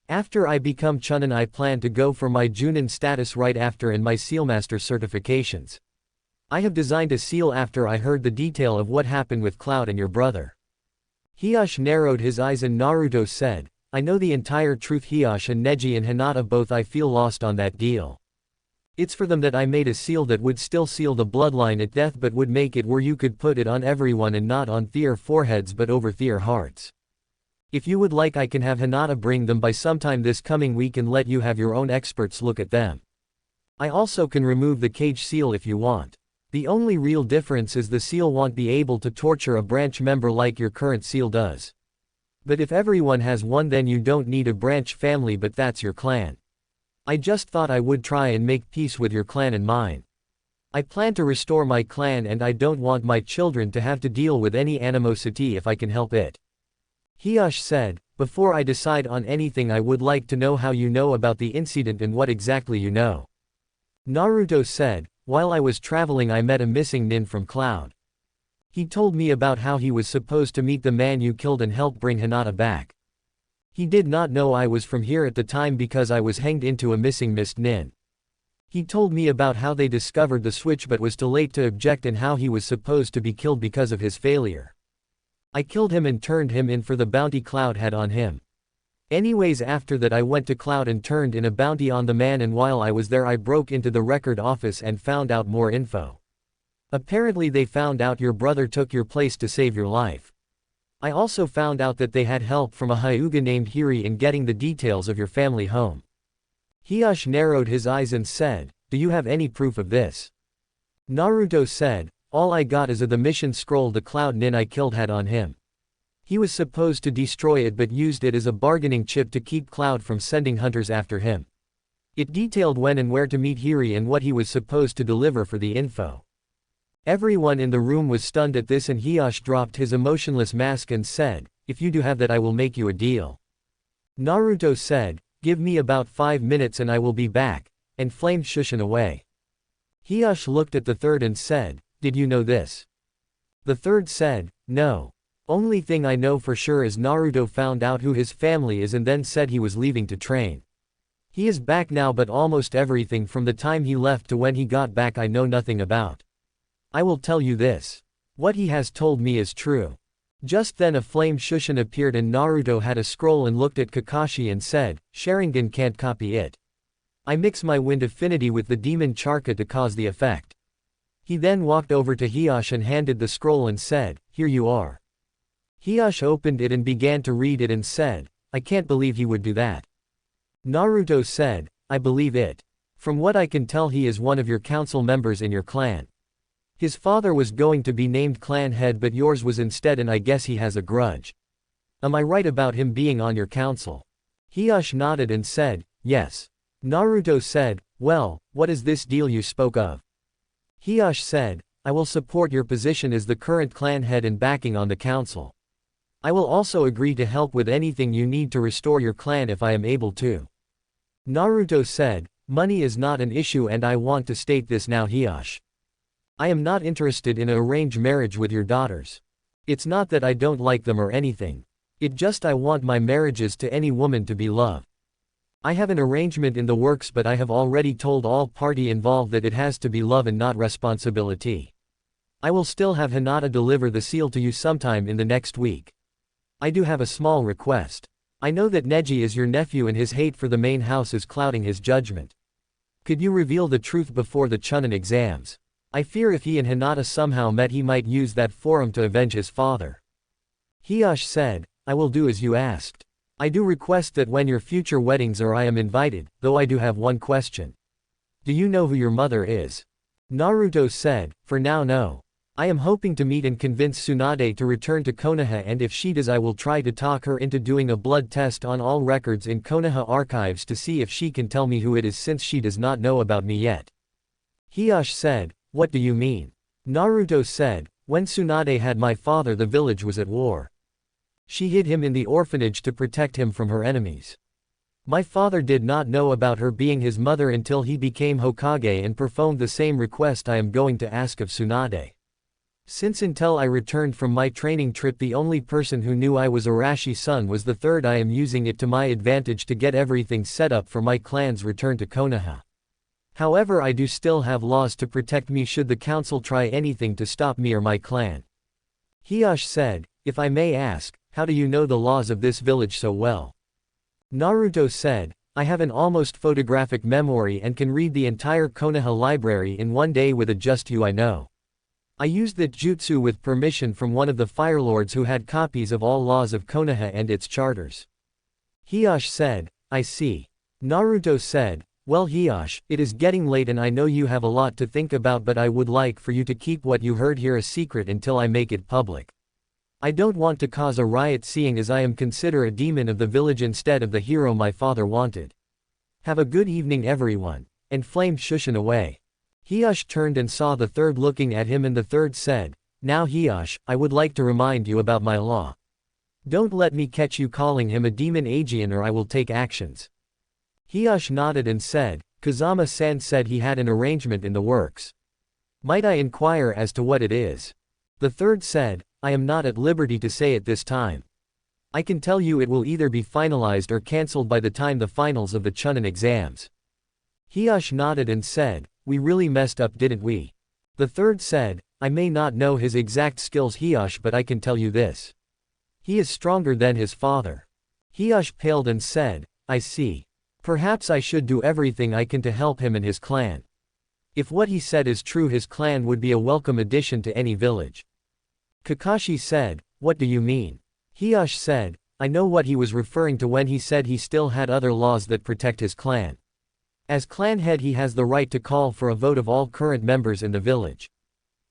After I become Chunin I plan to go for my Junin status right after and my sealmaster certifications. I have designed a seal after I heard the detail of what happened with Cloud and your brother. Hiyashi narrowed his eyes and Naruto said, I know the entire truth. Hiyashi and Neji and Hinata both I feel lost on that deal. It's for them that I made a seal that would still seal the bloodline at death but would make it where you could put it on everyone and not on their foreheads but over their hearts. If you would like I can have Hinata bring them by sometime this coming week and let you have your own experts look at them. I also can remove the cage seal if you want. The only real difference is the seal won't be able to torture a branch member like your current seal does. But if everyone has one then you don't need a branch family, but that's your clan. I just thought I would try and make peace with your clan and mine. I plan to restore my clan and I don't want my children to have to deal with any animosity if I can help it. Hiyashi said, before I decide on anything I would like to know how you know about the incident and what exactly you know. Naruto said, while I was traveling I met a missing nin from Cloud. He told me about how he was supposed to meet the man you killed and help bring Hinata back. He did not know I was from here at the time because I was hanged into a missing mist nin. He told me about how they discovered the switch but was too late to object and how he was supposed to be killed because of his failure. I killed him and turned him in for the bounty Cloud had on him. Anyways, after that I went to Cloud and turned in a bounty on the man, and while I was there I broke into the record office and found out more info. Apparently they found out your brother took your place to save your life. I also found out that they had help from a Hyuga named Hiri in getting the details of your family home. Hiyashi narrowed his eyes and said, do you have any proof of this? Naruto said, all I got is the mission scroll the Cloud nin I killed had on him. He was supposed to destroy it but used it as a bargaining chip to keep Cloud from sending hunters after him. It detailed when and where to meet Hiri and what he was supposed to deliver for the info. Everyone in the room was stunned at this and Hiyashi dropped his emotionless mask and said, if you do have that I will make you a deal. Naruto said, give me about 5 minutes and I will be back, and flamed Shushin away. Hiyashi looked at the third and said, did you know this? The third said, no. Only thing I know for sure is Naruto found out who his family is and then said he was leaving to train. He is back now, but almost everything from the time he left to when he got back I know nothing about. I will tell you this. What he has told me is true. Just then a flame Shushin appeared and Naruto had a scroll and looked at Kakashi and said, Sharingan can't copy it. I mix my wind affinity with the demon Charka to cause the effect. He then walked over to Hiash and handed the scroll and said, here you are. Hiash opened it and began to read it and said, I can't believe he would do that. Naruto said, I believe it. From what I can tell he is one of your council members in your clan. His father was going to be named clan head but yours was instead and I guess he has a grudge. Am I right about him being on your council? Hiash nodded and said, yes. Naruto said, well, what is this deal you spoke of? Hiash said, I will support your position as the current clan head and backing on the council. I will also agree to help with anything you need to restore your clan if I am able to. Naruto said, money is not an issue and I want to state this now Hiash. I am not interested in an arranged marriage with your daughters. It's not that I don't like them or anything. It just I want my marriages to any woman to be love. I have an arrangement in the works but I have already told all party involved that it has to be love and not responsibility. I will still have Hinata deliver the seal to you sometime in the next week. I do have a small request. I know that Neji is your nephew and his hate for the main house is clouding his judgment. Could you reveal the truth before the Chunin exams? I fear if he and Hinata somehow met he might use that forum to avenge his father. Hiash said, I will do as you asked. I do request that when your future weddings are I am invited, though I do have one question. Do you know who your mother is? Naruto said, for now no. I am hoping to meet and convince Tsunade to return to Konoha and if she does I will try to talk her into doing a blood test on all records in Konoha archives to see if she can tell me who it is since she does not know about me yet. Hiash said, what do you mean? Naruto said, when Tsunade had my father the village was at war. She hid him in the orphanage to protect him from her enemies. My father did not know about her being his mother until he became Hokage and performed the same request I am going to ask of Tsunade. Since until I returned from my training trip the only person who knew I was Arashi's son was the third I am using it to my advantage to get everything set up for my clan's return to Konoha. However I do still have laws to protect me should the council try anything to stop me or my clan. Hiash said, if I may ask, how do you know the laws of this village so well? Naruto said, I have an almost photographic memory and can read the entire Konoha library in one day with a just who I know. I used that jutsu with permission from one of the firelords who had copies of all laws of Konoha and its charters. Hiash said, I see. Naruto said, well Hiash, it is getting late and I know you have a lot to think about but I would like for you to keep what you heard here a secret until I make it public. I don't want to cause a riot seeing as I am considered a demon of the village instead of the hero my father wanted. Have a good evening everyone, and flamed Shushin away. Hiash turned and saw the third looking at him and the third said, now Hiash, I would like to remind you about my law. Don't let me catch you calling him a demon Aegean or I will take actions. Hiash nodded and said, Kazama-san said he had an arrangement in the works. Might I inquire as to what it is? The third said, I am not at liberty to say at this time. I can tell you it will either be finalized or cancelled by the time the finals of the Chunin exams. Hiash nodded and said, we really messed up didn't we? The third said, I may not know his exact skills Hiash but I can tell you this. He is stronger than his father. Hiash paled and said, I see. Perhaps I should do everything I can to help him and his clan. If what he said is true his clan would be a welcome addition to any village. Kakashi said, what do you mean? Hiash said, I know what he was referring to when he said he still had other laws that protect his clan. As clan head he has the right to call for a vote of all current members in the village.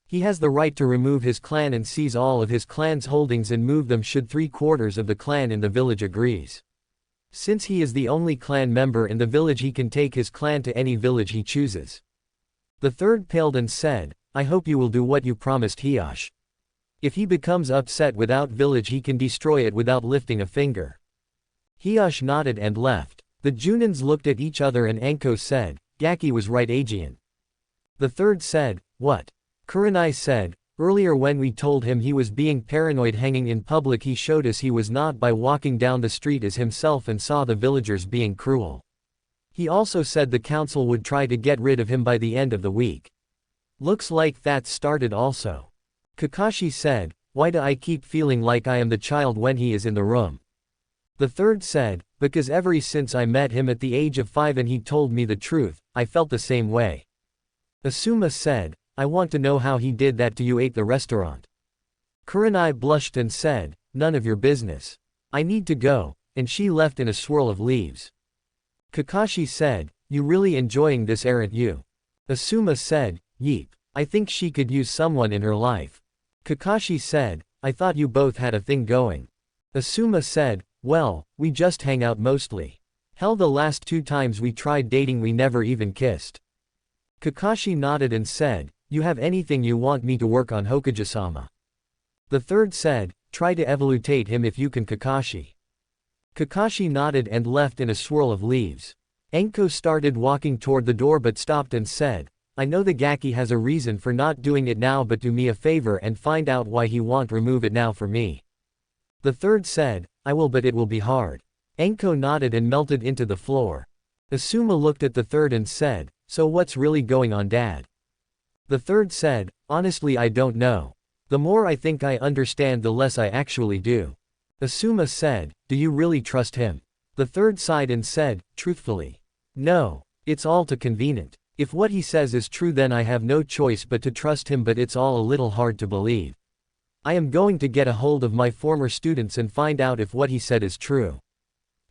He has the right to remove his clan and seize all of his clan's holdings and move them should 3/4 of the clan in the village agrees. Since he is the only clan member in the village he can take his clan to any village he chooses. The third paled and said, I hope you will do what you promised Hiash. If he becomes upset without village he can destroy it without lifting a finger. Hiash nodded and left. The Junins looked at each other and Anko said, Gaki was right Aegean. The third said, what? Kurenai said, Earlier when we told him he was being paranoid hanging in public, he showed us he was not by walking down the street as himself and saw the villagers being cruel. He also said the council would try to get rid of him by the end of the week. Looks like that's started also. Kakashi said, why do I keep feeling like I am the child when he is in the room? The third said, because ever since I met him at the age of 5 and he told me the truth, I felt the same way. Asuma said, I want to know how he did that to you at the restaurant. Kurenai blushed and said, none of your business. I need to go, and she left in a swirl of leaves. Kakashi said, you really enjoying this, aren't you? Asuma said, yeep. I think she could use someone in her life. Kakashi said, I thought you both had a thing going. Asuma said, well, we just hang out mostly. Hell, the last 2 times we tried dating we never even kissed. Kakashi nodded and said, you have anything you want me to work on, Hokage-sama? The third said, try to evaluate him if you can, Kakashi. Kakashi nodded and left in a swirl of leaves. Anko started walking toward the door but stopped and said, I know the Gaki has a reason for not doing it now, but do me a favor and find out why he won't remove it now for me. The third said, I will, but it will be hard. Anko nodded and melted into the floor. Asuma looked at the third and said, so what's really going on, Dad? The third said, honestly I don't know. The more I think I understand, the less I actually do. Asuma said, do you really trust him? The third sighed and said, truthfully. No. It's all too convenient. If what he says is true then I have no choice but to trust him, but it's all a little hard to believe. I am going to get a hold of my former students and find out if what he said is true.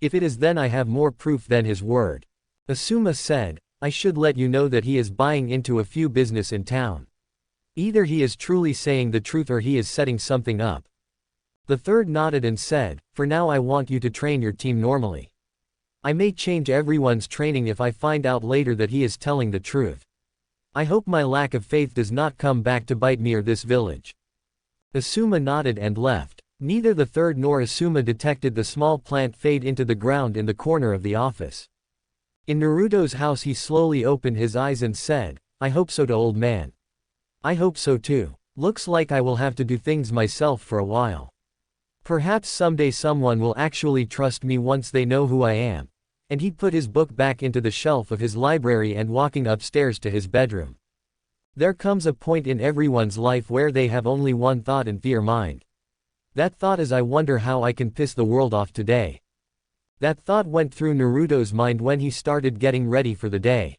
If it is, then I have more proof than his word. Asuma said, I should let you know that he is buying into a few business in town. Either he is truly saying the truth or he is setting something up. The third nodded and said, for now I want you to train your team normally. I may change everyone's training if I find out later that he is telling the truth. I hope my lack of faith does not come back to bite me or this village. Asuma nodded and left. Neither the third nor Asuma detected the small plant fade into the ground in the corner of the office. In Naruto's house he slowly opened his eyes and said, I hope so, to old man. I hope so too. Looks like I will have to do things myself for a while. Perhaps someday someone will actually trust me once they know who I am. And he put his book back into the shelf of his library and walking upstairs to his bedroom. There comes a point in everyone's life where they have only one thought in their mind. That thought is, I wonder how I can piss the world off today. That thought went through Naruto's mind when he started getting ready for the day.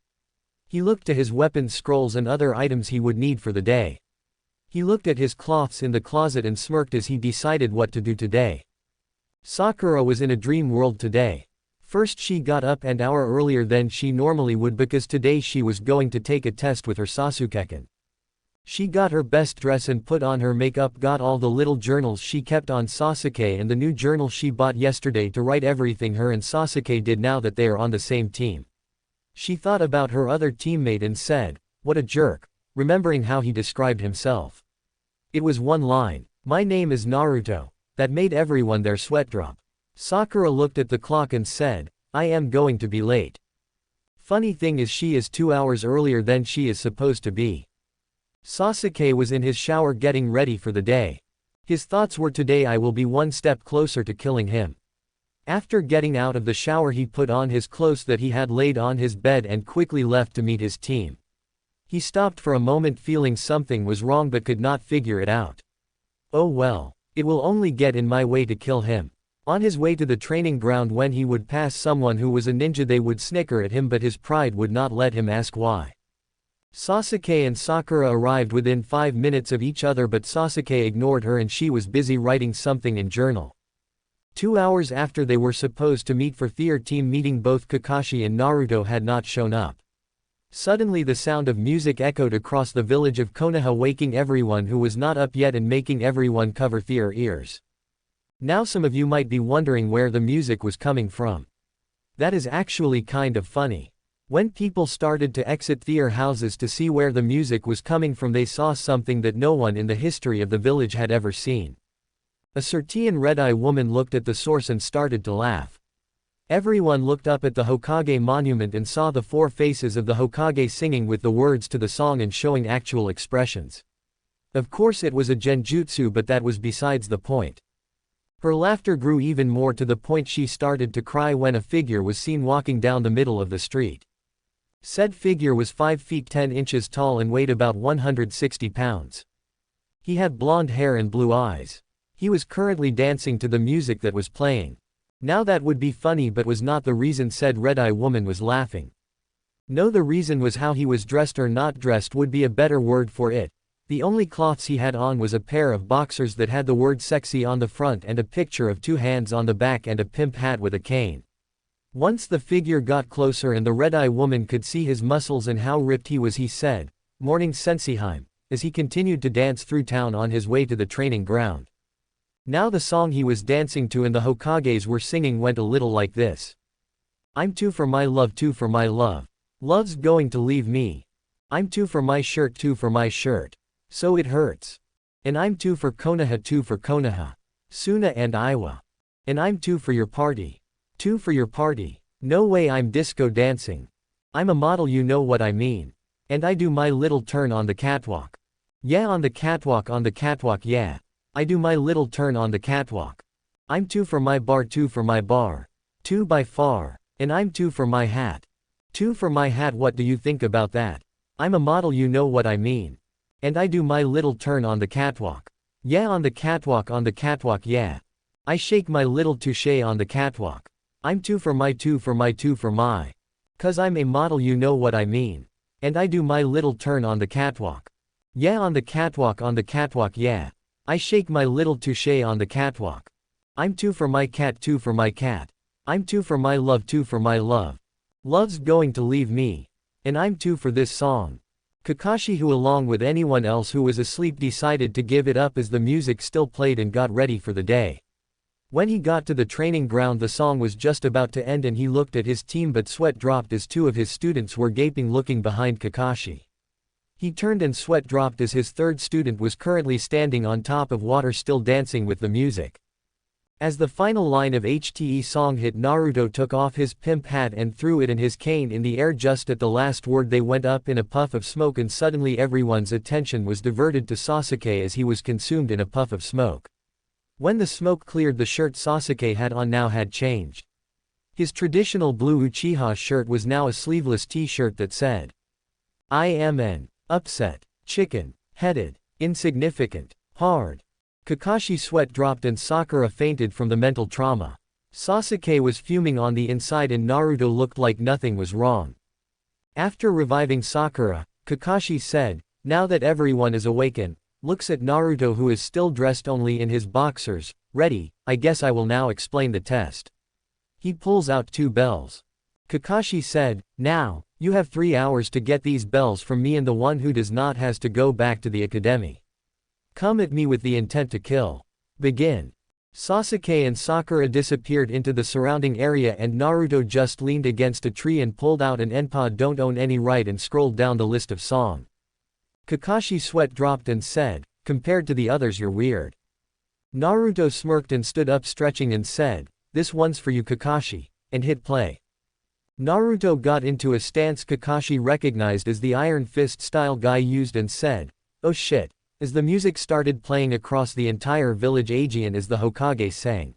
He looked to his weapons, scrolls and other items he would need for the day. He looked at his cloths in the closet and smirked as he decided what to do today. Sakura was in a dream world today. First she got up an hour earlier than she normally would because today she was going to take a test with her Sasuke-kun. She got her best dress and put on her makeup, got all the little journals she kept on Sasuke and the new journal she bought yesterday to write everything her and Sasuke did now that they are on the same team. She thought about her other teammate and said, what a jerk, remembering how he described himself. It was one line, my name is Naruto, that made everyone their sweat drop. Sakura looked at the clock and said, I am going to be late. Funny thing is she is 2 hours earlier than she is supposed to be. Sasuke was in his shower getting ready for the day. His thoughts were, today I will be one step closer to killing him. After getting out of the shower he put on his clothes that he had laid on his bed and quickly left to meet his team. He stopped for a moment feeling something was wrong but could not figure it out. Oh well, it will only get in my way to kill him. On his way to the training ground, when he would pass someone who was a ninja, they would snicker at him, but his pride would not let him ask why. Sasuke and Sakura arrived within 5 minutes of each other, but Sasuke ignored her and she was busy writing something in journal. 2 hours after they were supposed to meet for their team meeting, both Kakashi and Naruto had not shown up. Suddenly the sound of music echoed across the village of Konoha, waking everyone who was not up yet and making everyone cover their ears. Now some of you might be wondering where the music was coming from. That is actually kind of funny. When people started to exit their houses to see where the music was coming from, they saw something that no one in the history of the village had ever seen. A certain red-eye woman looked at the source and started to laugh. Everyone looked up at the Hokage monument and saw the 4 faces of the Hokage singing with the words to the song and showing actual expressions. Of course it was a genjutsu, but that was besides the point. Her laughter grew even more to the point she started to cry when a figure was seen walking down the middle of the street. Said figure was 5 feet 10 inches tall and weighed about 160 pounds. He had blonde hair and blue eyes. He was currently dancing to the music that was playing. Now that would be funny, but was not the reason. Said red-eye woman was laughing. No, the reason was how he was dressed, or not dressed would be a better word for it. The only cloths he had on was a pair of boxers that had the word sexy on the front and a picture of 2 hands on the back and a pimp hat with a cane. Once the figure got closer and the red-eye woman could see his muscles and how ripped he was, he said, "Morning Senseiheim," as he continued to dance through town on his way to the training ground. Now the song he was dancing to and the Hokages were singing went a little like this. I'm two for my love, two for my love. Love's going to leave me. I'm two for my shirt, two for my shirt. So it hurts. And I'm two for Konoha, two for Konoha. Suna and Iwa. And I'm two for your party. Two for your party. No way, I'm disco dancing. I'm a model, you know what I mean. And I do my little turn on the catwalk. Yeah, on the catwalk, yeah. I do my little turn on the catwalk. I'm two for my bar, two for my bar. Two by far. And I'm two for my hat. Two for my hat, what do you think about that? I'm a model, you know what I mean. And I do my little turn on the catwalk. Yeah, on the catwalk, yeah. I shake my little touche on the catwalk. I'm two for my two for my two for my. 'Cause I'm a model, you know what I mean. And I do my little turn on the catwalk. Yeah, on the catwalk, yeah. I shake my little touche on the catwalk. I'm two for my cat, two for my cat. I'm two for my love, two for my love. Love's going to leave me. And I'm two for this song. Kakashi, who along with anyone else who was asleep, decided to give it up as the music still played and got ready for the day. When he got to the training ground, the song was just about to end and he looked at his team, but sweat dropped as 2 of his students were gaping looking behind Kakashi. He turned and sweat dropped as his 3rd student was currently standing on top of water still dancing with the music. As the final line of HTE song hit, Naruto took off his pimp hat and threw it and his cane in the air. Just at the last word they went up in a puff of smoke and suddenly everyone's attention was diverted to Sasuke as he was consumed in a puff of smoke. When the smoke cleared, the shirt Sasuke had on now had changed. His traditional blue Uchiha shirt was now a sleeveless t-shirt that said, I am an upset, chicken-headed, insignificant, hard. Kakashi sweat dropped and Sakura fainted from the mental trauma. Sasuke was fuming on the inside and Naruto looked like nothing was wrong. After reviving Sakura, Kakashi said, now that everyone is awakened, looks at Naruto who is still dressed only in his boxers, ready, I guess I will now explain the test. He pulls out 2 bells. Kakashi said, now, you have 3 hours to get these bells from me and the one who does not has to go back to the academy. Come at me with the intent to kill. Begin. Sasuke and Sakura disappeared into the surrounding area and Naruto just leaned against a tree and pulled out an Enpa don't own any right and scrolled down the list of song. Kakashi sweat dropped and said, compared to the others you're weird. Naruto smirked and stood up stretching and said, this one's for you Kakashi, and hit play. Naruto got into a stance Kakashi recognized as the Iron Fist style guy used and said, oh shit, as the music started playing across the entire village Aegean as the Hokage sang.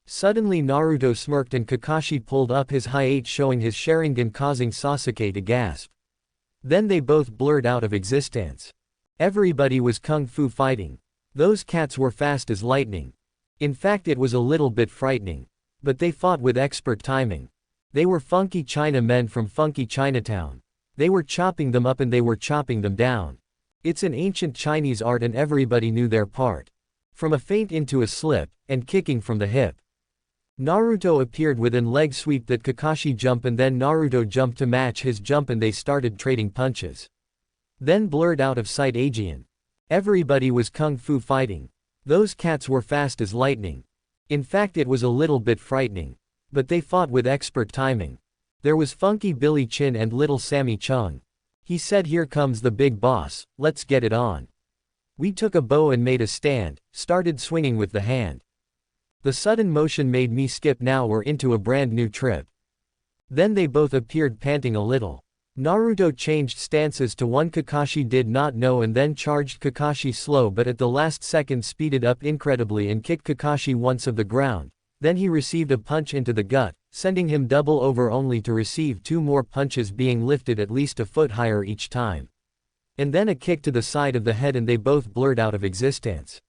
Suddenly Naruto smirked and Kakashi pulled up his high 8 showing his Sharingan causing Sasuke to gasp. Then they both blurred out of existence. Everybody was kung fu fighting. Those cats were fast as lightning. In fact it was a little bit frightening. But they fought with expert timing. They were funky China men from funky Chinatown. They were chopping them up and they were chopping them down. It's an ancient Chinese art and everybody knew their part. From a feint into a slip, and kicking from the hip. Naruto appeared within leg sweep that Kakashi jump and then Naruto jumped to match his jump and they started trading punches. Then blurred out of sight Aegean. Everybody was kung fu fighting. Those cats were fast as lightning. In fact it was a little bit frightening. But they fought with expert timing. There was Funky Billy Chin and Little Sammy Chung. He said here comes the big boss, let's get it on. We took a bow and made a stand, started swinging with the hand. The sudden motion made me skip now we're into a brand new trip. Then they both appeared panting a little. Naruto changed stances to one Kakashi did not know and then charged Kakashi slow but at the last second speeded up incredibly and kicked Kakashi once of the ground, then he received a punch into the gut, sending him double over only to receive 2 more punches being lifted at least a foot higher each time. And then a kick to the side of the head and they both blurred out of existence.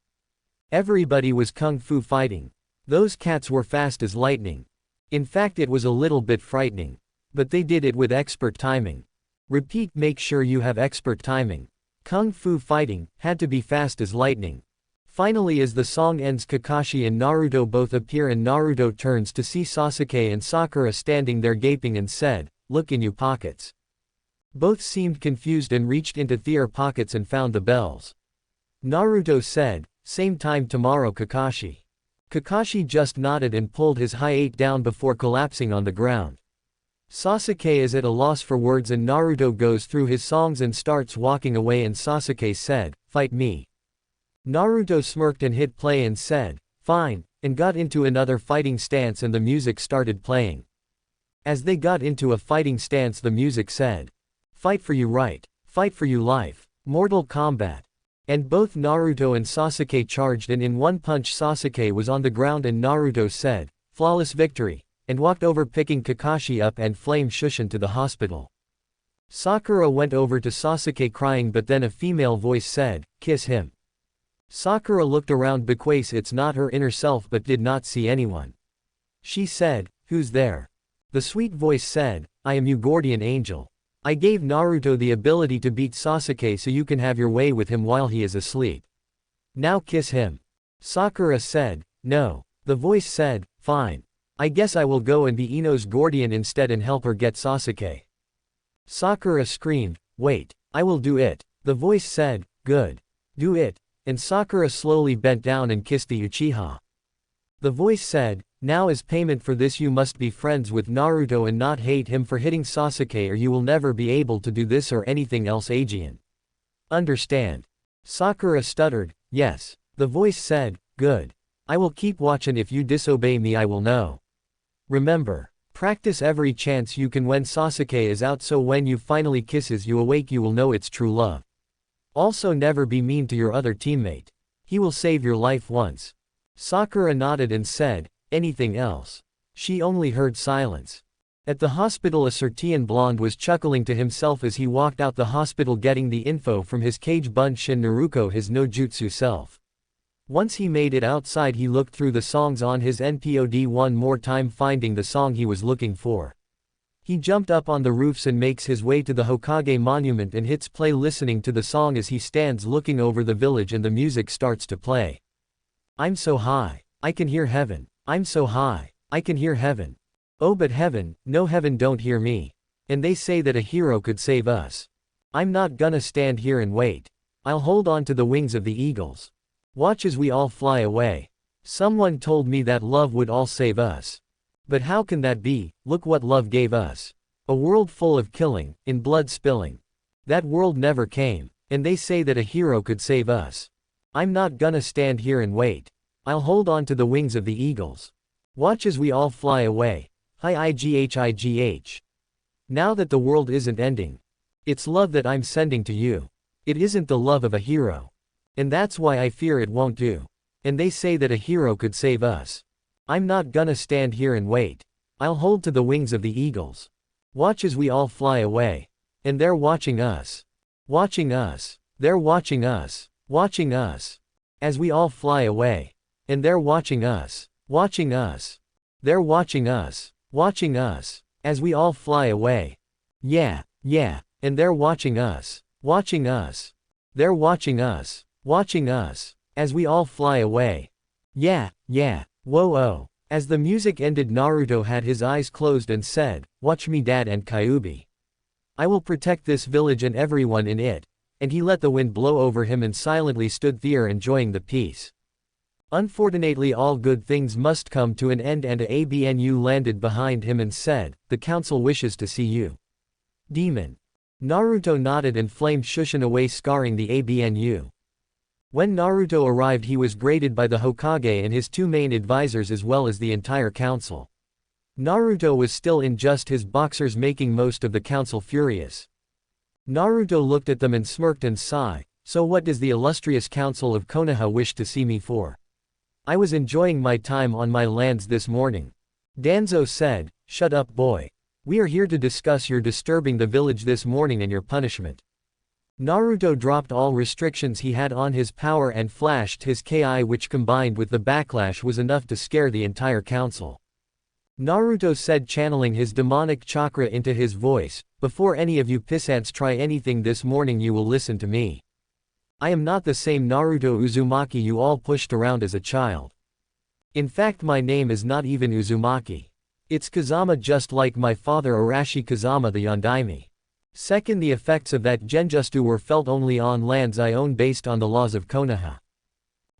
Everybody was kung fu fighting. Those cats were fast as lightning. In fact it was a little bit frightening. But they did it with expert timing. Repeat, make sure you have expert timing. Kung fu fighting had to be fast as lightning. Finally as the song ends Kakashi and Naruto both appear and Naruto turns to see Sasuke and Sakura standing there gaping and said, "Look in you pockets." Both seemed confused and reached into their pockets and found the bells. Naruto said, "Same time tomorrow Kakashi." Kakashi just nodded and pulled his hiatus down before collapsing on the ground. Sasuke is at a loss for words and Naruto goes through his songs and starts walking away and Sasuke said, "Fight me." Naruto smirked and hit play and said, "Fine," and got into another fighting stance and the music started playing. As they got into a fighting stance the music said, "Fight for you right. Fight for you life. Mortal Kombat." And both Naruto and Sasuke charged and in one punch Sasuke was on the ground and Naruto said, "Flawless victory," and walked over picking Kakashi up and flame Shushin to the hospital. Sakura went over to Sasuke crying but then a female voice said, "Kiss him." Sakura looked around because it's not her inner self but did not see anyone. She said, "Who's there?" The sweet voice said, "I am your guardian angel. I gave Naruto the ability to beat Sasuke so you can have your way with him while he is asleep. Now kiss him." Sakura said, "No." The voice said, "Fine. I guess I will go and be Ino's guardian instead and help her get Sasuke." Sakura screamed, "Wait, I will do it." The voice said, "Good. Do it." And Sakura slowly bent down and kissed the Uchiha. The voice said, "Now as payment for this you must be friends with Naruto and not hate him for hitting Sasuke or you will never be able to do this or anything else Aegean. Understand?" Sakura stuttered, "Yes." The voice said, "Good. I will keep watching if you disobey me I will know. Remember, practice every chance you can when Sasuke is out so when you finally kisses you awake you will know it's true love. Also never be mean to your other teammate. He will save your life once." Sakura nodded and said, "Anything else?" She only heard silence. At the hospital a Sertian blonde was chuckling to himself as he walked out the hospital getting the info from his cage Bunshin Naruto his no jutsu self. Once he made it outside he looked through the songs on his NPOD one more time finding the song he was looking for. He jumped up on the roofs and makes his way to the Hokage monument and hits play listening to the song as he stands looking over the village and the music starts to play. "I'm so high. I can hear heaven. I'm so high. I can hear heaven. Oh but heaven, no heaven don't hear me. And they say that a hero could save us. I'm not gonna stand here and wait. I'll hold on to the wings of the eagles. Watch as we all fly away. Someone told me that love would all save us. But how can that be? Look what love gave us. A world full of killing, in blood spilling. That world never came. And they say that a hero could save us. I'm not gonna stand here and wait. I'll hold on to the wings of the eagles. Watch as we all fly away. Igh. Now that the world isn't ending. It's love that I'm sending to you. It isn't the love of a hero. And that's why I fear it won't do. And they say that a hero could save us. I'm not gonna stand here and wait. I'll hold to the wings of the eagles. Watch as we all fly away. And they're watching us. Watching us. They're watching us. Watching us. As we all fly away. And they're watching us. Watching us. They're watching us. Watching us. As we all fly away. Yeah. And they're watching us. Watching us. They're watching us. Watching us. As we all fly away. Yeah. Whoa. As the music ended Naruto had his eyes closed and said, "Watch me Dad and Kyuubi. I will protect this village and everyone in it." And he let the wind blow over him and silently stood there enjoying the peace. Unfortunately all good things must come to an end and a ABNU landed behind him and said, "The council wishes to see you. Demon." Naruto nodded and flamed Shushin away scarring the ABNU. When Naruto arrived he was greeted by the Hokage and his 2 main advisors as well as the entire council. Naruto was still in just his boxers, making most of the council furious. Naruto looked at them and smirked and sighed. So what does the illustrious council of Konoha wish to see me for? I was enjoying my time on my lands this morning. Danzo said, shut up boy. We are here to discuss your disturbing the village this morning and your punishment. Naruto dropped all restrictions he had on his power and flashed his Ki, which combined with the backlash was enough to scare the entire council. Naruto said, channeling his demonic chakra into his voice, before any of you pissants try anything this morning, you will listen to me. I am not the same Naruto Uzumaki you all pushed around as a child. In fact, my name is not even Uzumaki. It's Kazama, just like my father Arashi Kazama the Yondaime. Second, the effects of that genjutsu were felt only on lands I own based on the laws of Konoha.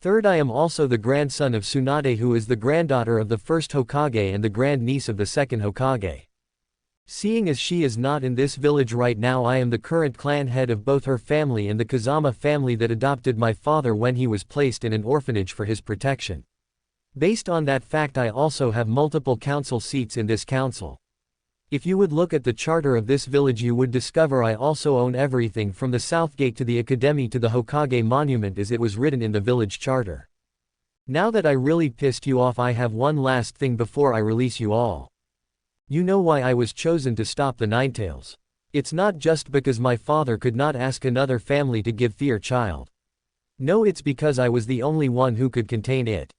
Third, I am also the grandson of Tsunade, who is the granddaughter of the first Hokage and the grandniece of the second Hokage. Seeing as she is not in this village right now, I am the current clan head of both her family and the Kazama family that adopted my father when he was placed in an orphanage for his protection. Based on that fact, I also have multiple council seats in this council. If you would look at the charter of this village, you would discover I also own everything from the South Gate to the Academy to the Hokage Monument as it was written in the village charter. Now that I really pissed you off, I have one last thing before I release you all. You know why I was chosen to stop the Ninetales. It's not just because my father could not ask another family to give their child. No, it's because I was the only one who could contain it.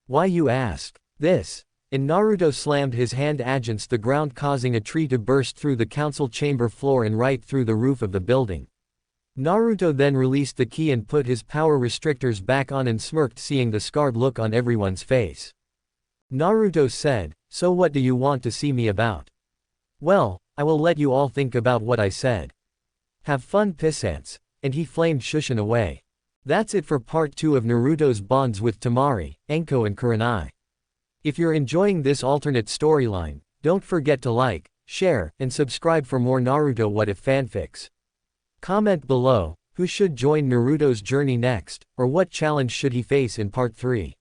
Why, you ask? This. And Naruto slammed his hand against the ground, causing a tree to burst through the council chamber floor and right through the roof of the building. Naruto then released the key and put his power restrictors back on and smirked, seeing the scarred look on everyone's face. Naruto said, so what do you want to see me about? Well, I will let you all think about what I said. Have fun, pissants. And he flamed Shushin away. That's it for part 2 of Naruto's bonds with Temari, Anko and Kurenai. If you're enjoying this alternate storyline, don't forget to like, share, and subscribe for more Naruto What If fanfics. Comment below, who should join Naruto's journey next, or what challenge should he face in part 3.